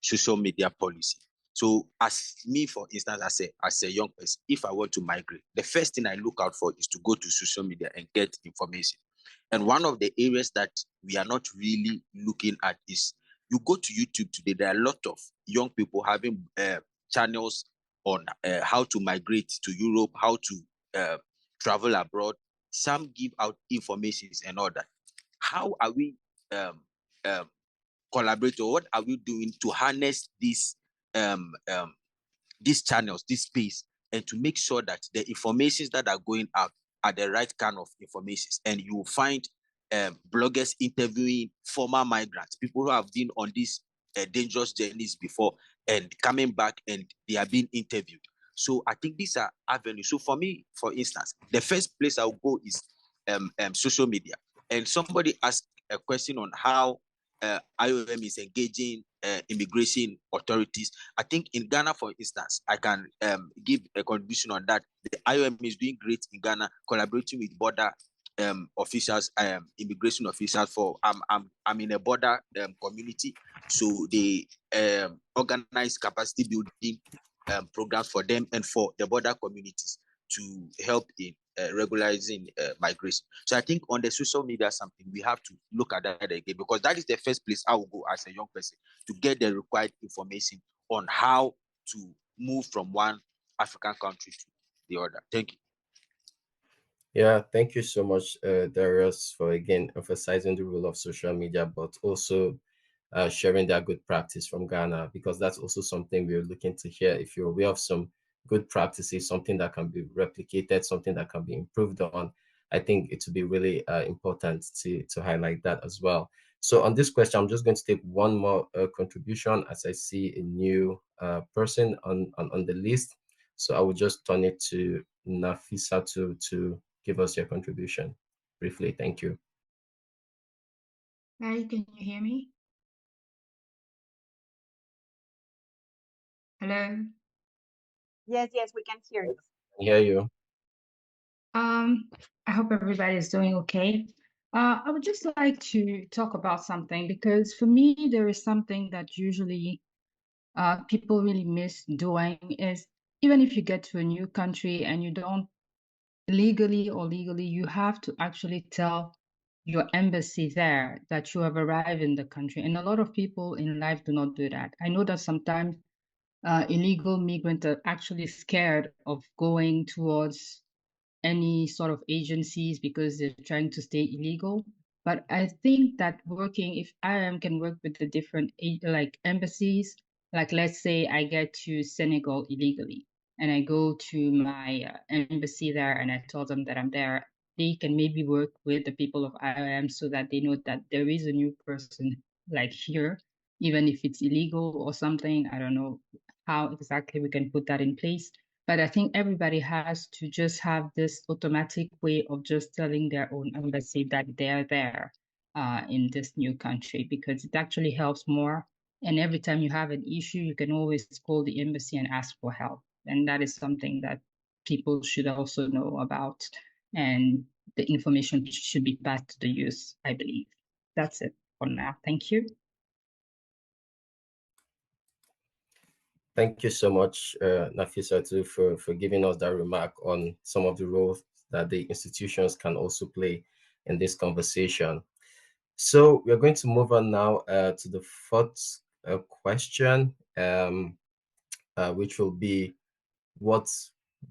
social media policy. So as me, for instance, as a young person, if I want to migrate, the first thing I look out for is to go to social media and get information. And one of the areas that we are not really looking at is, you go to YouTube today, there are a lot of young people having channels on how to migrate to Europe, how to travel abroad. Some give out informations and all that. How are we collaborating? What are we doing to harness um, um, these channels, this space, and to make sure that the informations that are going out are the right kind of informations? And you will find bloggers interviewing former migrants, people who have been on these dangerous journeys before and coming back, and they are being interviewed. So I think these are avenues. So for me, for instance, the first place I'll go is social media. And somebody asked a question on how IOM is engaging immigration authorities. I think in Ghana, for instance, I can give a contribution on that. The IOM is doing great in Ghana, collaborating with border officials, immigration officials. I'm in a border community, so they organize capacity building programs for them and for the border communities to help in regularizing migration. So I think on the social media, something we have to look at that again, because that is the first place I will go as a young person to get the required information on how to move from one African country to the other. Thank you. Yeah, thank you so much, Darius, for again emphasizing the role of social media, but also sharing that good practice from Ghana, because that's also something we're looking to hear. If you're aware of some good practices, something that can be replicated, something that can be improved on, I think it would be really important to highlight that as well. So on this question, I'm just going to take one more contribution as I see a new person on the list. So I will just turn it to Nafisa to give us your contribution briefly. Thank you. Hi, can you hear me? Hello? Yes, yes, we can hear you. I hear you. I hope everybody is doing okay. I would just like to talk about something, because for me, there is something that usually people really miss doing is, even if you get to a new country and you don't legally, you have to actually tell your embassy there that you have arrived in the country. And a lot of people in life do not do that. I know that sometimes illegal migrants are actually scared of going towards any sort of agencies because they're trying to stay illegal. But I think that if IAM can work with the different like embassies, like let's say I get to Senegal illegally and I go to my embassy there and I tell them that I'm there, they can maybe work with the people of IAM so that they know that there is a new person like here, even if it's illegal or something. I don't know how exactly we can put that in place. But I think everybody has to just have this automatic way of just telling their own embassy that they're there in this new country, because it actually helps more. And every time you have an issue, you can always call the embassy and ask for help. And that is something that people should also know about. And the information should be passed to the youth, I believe. That's it for now. Thank you. Thank you so much, Nafisa, too, for giving us that remark on some of the roles that the institutions can also play in this conversation. So we're going to move on now to the fourth question, which will be what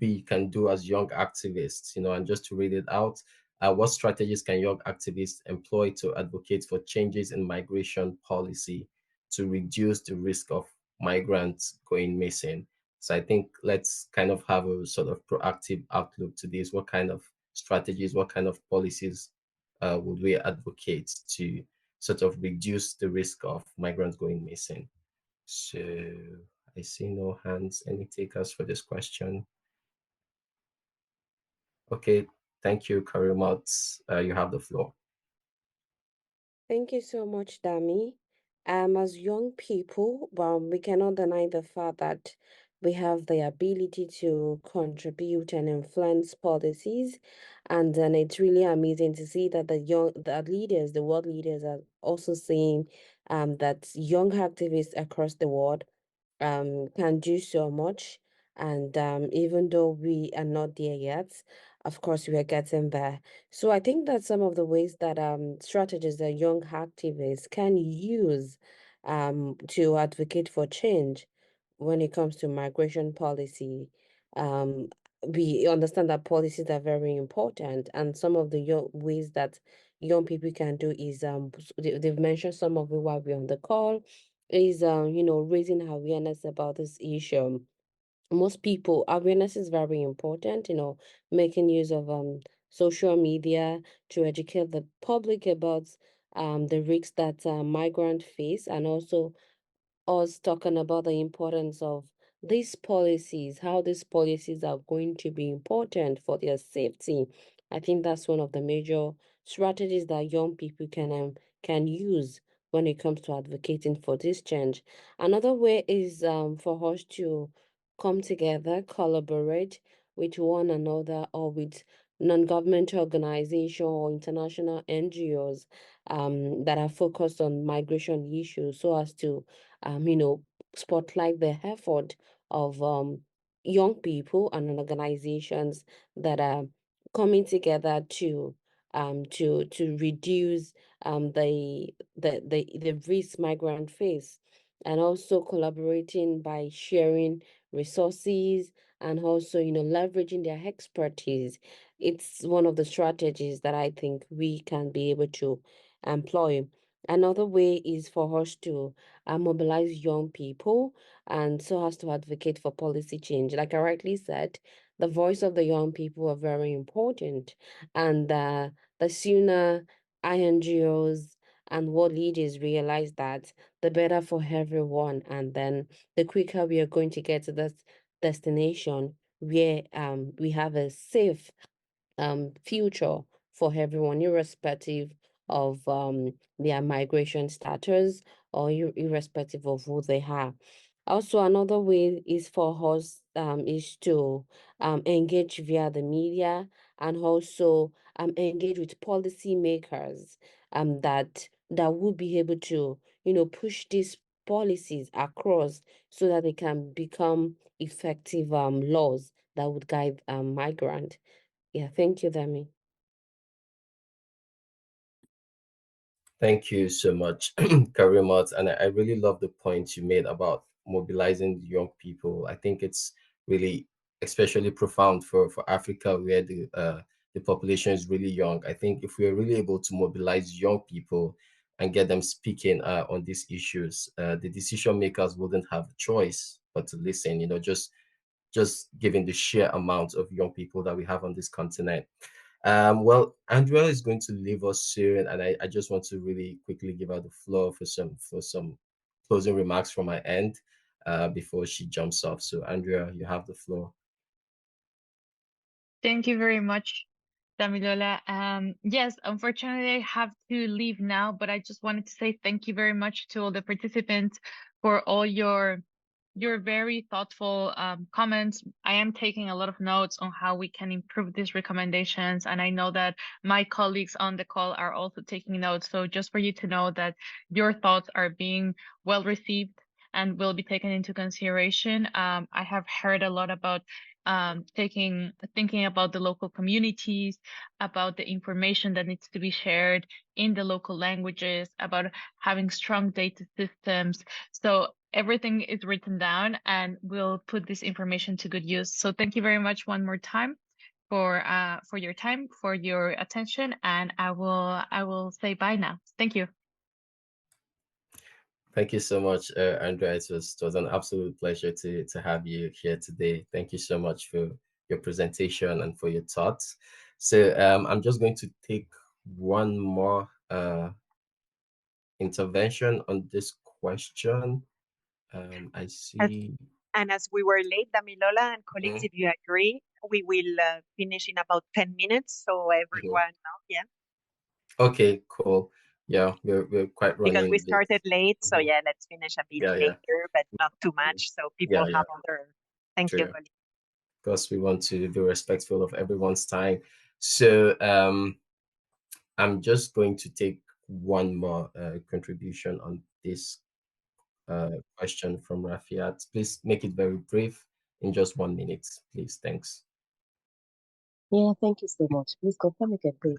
we can do as young activists, and just to read it out, what strategies can young activists employ to advocate for changes in migration policy to reduce the risk of migrants going missing? So I think let's kind of have a sort of proactive outlook to this. What kind of strategies, what kind of policies would we advocate to sort of reduce the risk of migrants going missing? So I see no hands. Any takers for this question? Okay, thank you, Karimat. You have the floor. Thank you so much, Dami. As young people, we cannot deny the fact that we have the ability to contribute and influence policies, and then it's really amazing to see that the world leaders, are also seeing that young activists across the world can do so much. And even though we are not there yet, of course, we are getting there. So I think that some of the ways that strategies that young activists can use to advocate for change when it comes to migration policy, um, we understand that policies are very important, and some of the ways that young people can do is they've mentioned some of it while we're on the call is raising awareness about this issue. Most people, awareness is very important, making use of social media to educate the public about the risks that migrants face, and also us talking about the importance of these policies, how these policies are going to be important for their safety. I think that's one of the major strategies that young people can use when it comes to advocating for this change. Another way is for us to come together, collaborate with one another or with non-governmental organization or international NGOs that are focused on migration issues so as to you know, spotlight the effort of young people and organizations that are coming together to reduce the risk migrant face, and also collaborating by sharing resources and also leveraging their expertise. It's one of the strategies that I think we can be able to employ. Another way is for us to mobilize young people and so as to advocate for policy change. Like I rightly said, the voice of the young people are very important. And the sooner INGOs and world leaders realize that, the better for everyone. And then the quicker we are going to get to this destination where we have a safe future for everyone, irrespective of their migration status or irrespective of who they are. Also, another way is for us is to engage via the media, and also engage with policymakers that will be able to push these policies across so that they can become effective laws that would guide migrant. Yeah, thank you, Dami. Thank you so much, Karimat. And I really love the point you made about mobilizing young people. I think it's really especially profound for Africa, where the population is really young. I think if we are really able to mobilize young people and get them speaking on these issues, the decision makers wouldn't have a choice but to listen, just given the sheer amount of young people that we have on this continent. Well, Andrea is going to leave us soon, and I just want to really quickly give her the floor for some closing remarks from my end before she jumps off. So, Andrea, you have the floor. Thank you very much, Damilola. Yes, unfortunately, I have to leave now, but I just wanted to say thank you very much to all the participants for all your very thoughtful comments. I am taking a lot of notes on how we can improve these recommendations, and I know that my colleagues on the call are also taking notes. So just for you to know that your thoughts are being well received and will be taken into consideration. I have heard a lot about thinking about the local communities, about the information that needs to be shared in the local languages, about having strong data systems. So everything is written down, and we'll put this information to good use. So thank you very much one more time for your time, for your attention, and I will say bye now. Thank you. Thank you so much, Andrea. It was an absolute pleasure to have you here today. Thank you so much for your presentation and for your thoughts. So I'm just going to take one more intervention on this question. I see. And as we were late, Damilola and colleagues, if you agree, we will finish in about 10 minutes. So everyone know, yeah. Okay, cool. Yeah, we're quite running Because we a bit. started late. So yeah, let's finish a bit later, but not too much. So people have other. Thank you, colleagues. Because we want to be respectful of everyone's time. So I'm just going to take one more contribution on this question from Rafiat. Please make it very brief in just 1 minute, please. Thanks. Yeah, thank you so much. Please confirm again, please.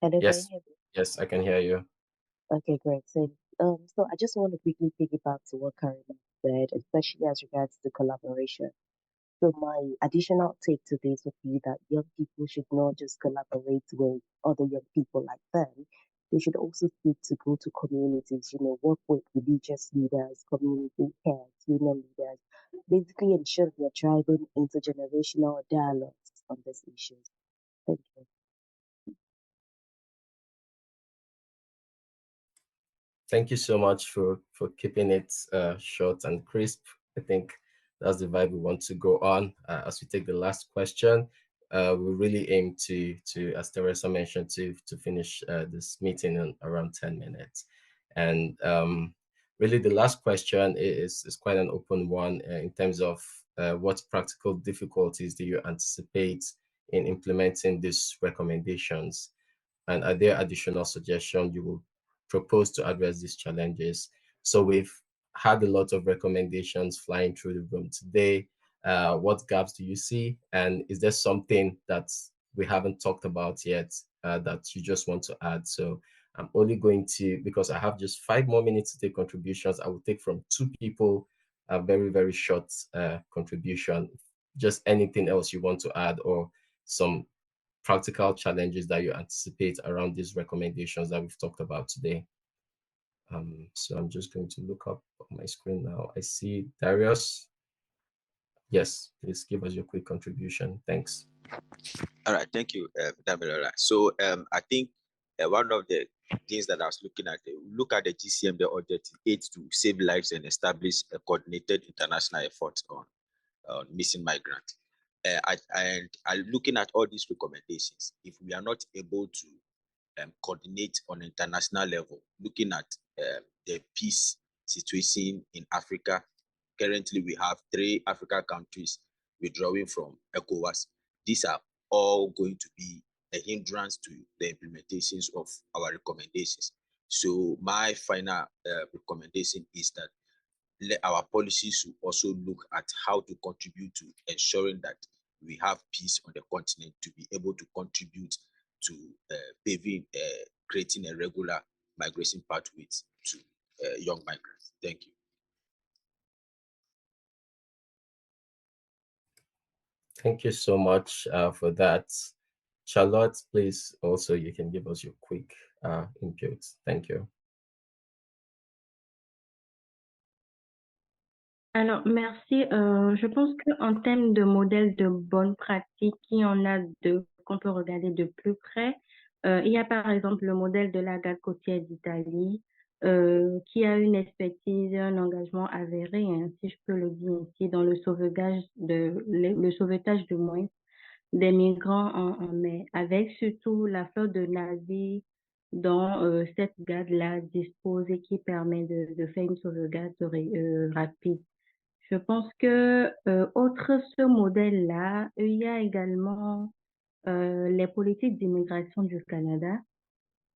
Hello, can you Yes, hear me? yes, I can hear you. Okay, great. So I just want to quickly piggyback to what Karen said, especially as regards to collaboration. So my additional take to this would be that young people should not just collaborate with other young people like them. They should also seek to go to communities, work with religious leaders, community heads, union leaders, basically ensure they're driving intergenerational dialogues on these issues. Thank you. Thank you so much for keeping it short and crisp. I think that's the vibe we want to go on. As we take the last question, we really aim to, as Teresa mentioned, to finish this meeting in around 10 minutes. And really, the last question is quite an open one in terms of what practical difficulties do you anticipate in implementing these recommendations? And are there additional suggestions you will propose to address these challenges? So we've had a lot of recommendations flying through the room today. What gaps do you see? And is there something that we haven't talked about yet that you just want to add? So I'm only going to, because I have just 5 more minutes to take contributions, I will take from 2 people a very, very short contribution. Just anything else you want to add, or some practical challenges that you anticipate around these recommendations that we've talked about today. So I'm just going to look up on my screen now. I see Darius. Yes, please give us your quick contribution. Thanks. All right, thank you, Damilola. So I think one of the things that I was looking at, look at the GCM, the objective 8 to save lives and establish a coordinated international effort on missing migrants. And looking at all these recommendations, if we are not able to coordinate on international level, looking at the peace situation in Africa. Currently, we have 3 African countries withdrawing from ECOWAS. These are all going to be a hindrance to the implementations of our recommendations. So my final recommendation is that our policies should also look at how to contribute to ensuring that we have peace on the continent, to be able to contribute to paving, creating a regular migration pathways to young migrants. Thank you. Thank you so much for that. Charlotte, please, also, you can give us your quick input. Thank you. Alors, merci. Je pense qu'en termes de modèles de bonnes pratiques, il y en a 2 qu'on peut regarder de plus près. Il y a par exemple le modèle de la garde côtière d'Italie, qui a une expertise et un engagement avéré, hein, si je peux le dire ici, dans le sauvetage de moins des migrants en mer, avec surtout la flotte de navires dont cette garde-là dispose et qui permet de faire une sauvegarde rapide. Je pense que outre ce modèle-là, il y a également les politiques d'immigration du Canada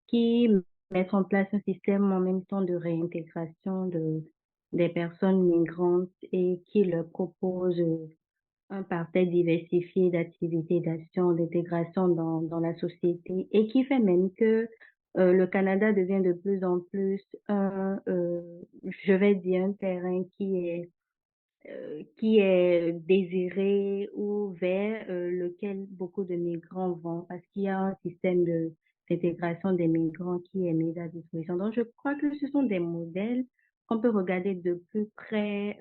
qui mettent en place un système en même temps de réintégration des personnes migrantes et qui leur proposent un parterre diversifié d'activités, d'actions, d'intégration dans la société et qui fait même que le Canada devient de plus en plus je vais dire, un terrain qui est désiré ou vers lequel beaucoup de migrants vont parce qu'il y a un système d'intégration des migrants qui est mis à disposition. Donc, je crois que ce sont des modèles qu'on peut regarder de plus près,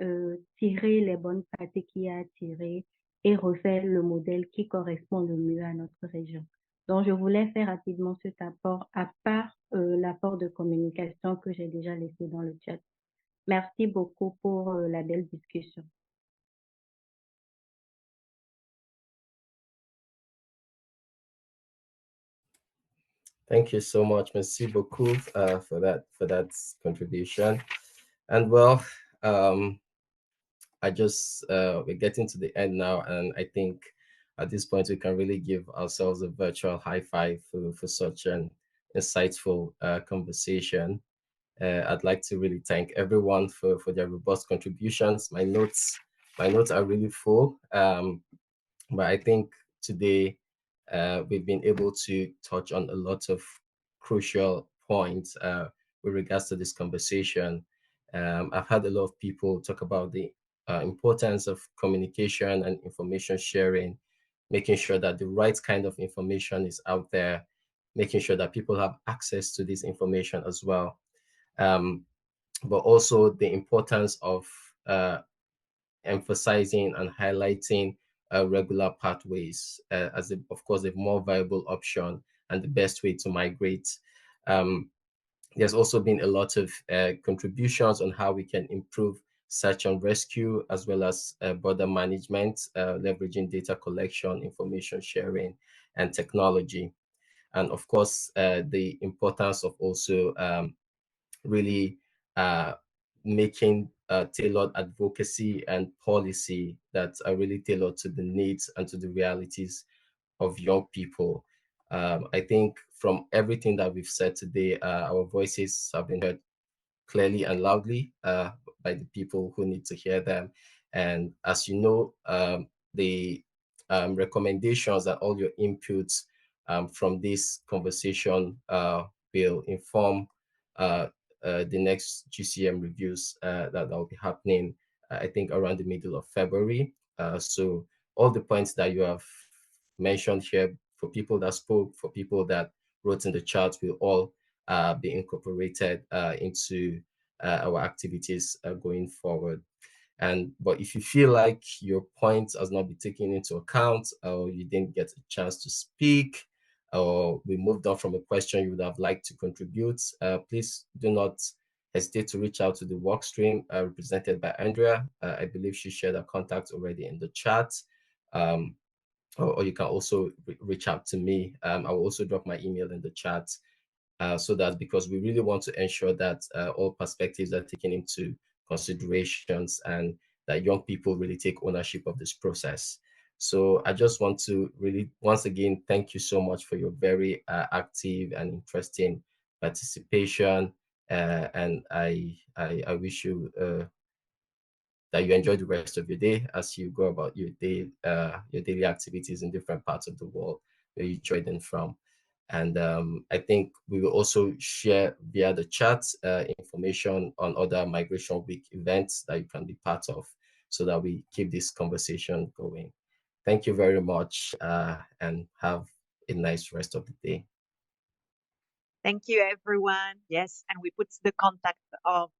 tirer les bonnes pratiques qu'il y a à tirer et refaire le modèle qui correspond le mieux à notre région. Donc, je voulais faire rapidement cet apport, à part l'apport de communication que j'ai déjà laissé dans le chat. Merci beaucoup pour la belle discussion. Thank you so much, Merci beaucoup, for that contribution. And well, we're getting to the end now, and I think at this point we can really give ourselves a virtual high five for such an insightful conversation. I'd like to really thank everyone for their robust contributions. My notes are really full, but I think today we've been able to touch on a lot of crucial points with regards to this conversation. I've had a lot of people talk about the importance of communication and information sharing, making sure that the right kind of information is out there, making sure that people have access to this information as well. But also the importance of emphasizing and highlighting regular pathways as, of course, a more viable option and the best way to migrate. There's also been a lot of contributions on how we can improve search and rescue, as well as border management, leveraging data collection, information sharing, and technology. And of course, the importance of also really making tailored advocacy and policy that are really tailored to the needs and to the realities of young people. I think from everything that we've said today, our voices have been heard clearly and loudly by the people who need to hear them. And as you know, the recommendations and all your inputs from this conversation will inform the next GCM reviews that will be happening, I think, around the middle of February. So all the points that you have mentioned here, for people that spoke, for people that wrote in the chat, will all be incorporated into our activities going forward. But if you feel like your point has not been taken into account, or you didn't get a chance to speak, or we moved on from a question you would have liked to contribute, please do not hesitate to reach out to the workstream represented by Andrea. I believe she shared her contact already in the chat. Or you can also reach out to me. I will also drop my email in the chat, so that, because we really want to ensure that all perspectives are taken into considerations and that young people really take ownership of this process. So I just want to really, once again, thank you so much for your very active and interesting participation. And I wish you that you enjoy the rest of your day as you go about your daily activities in different parts of the world where you join in from. And I think we will also share via the chat information on other Migration Week events that you can be part of, so that we keep this conversation going. Thank you very much, and have a nice rest of the day. Thank you, everyone. Yes, and we put the contact of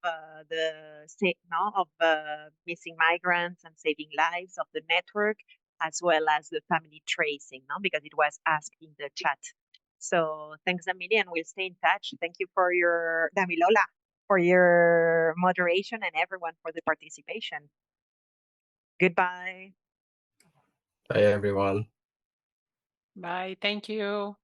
missing migrants and saving lives of the network, as well as the family tracing, because it was asked in the chat. So thanks a million. We'll stay in touch. Thank you for your Damilola, for your moderation, and everyone for the participation. Goodbye. Bye, everyone. Bye. Thank you.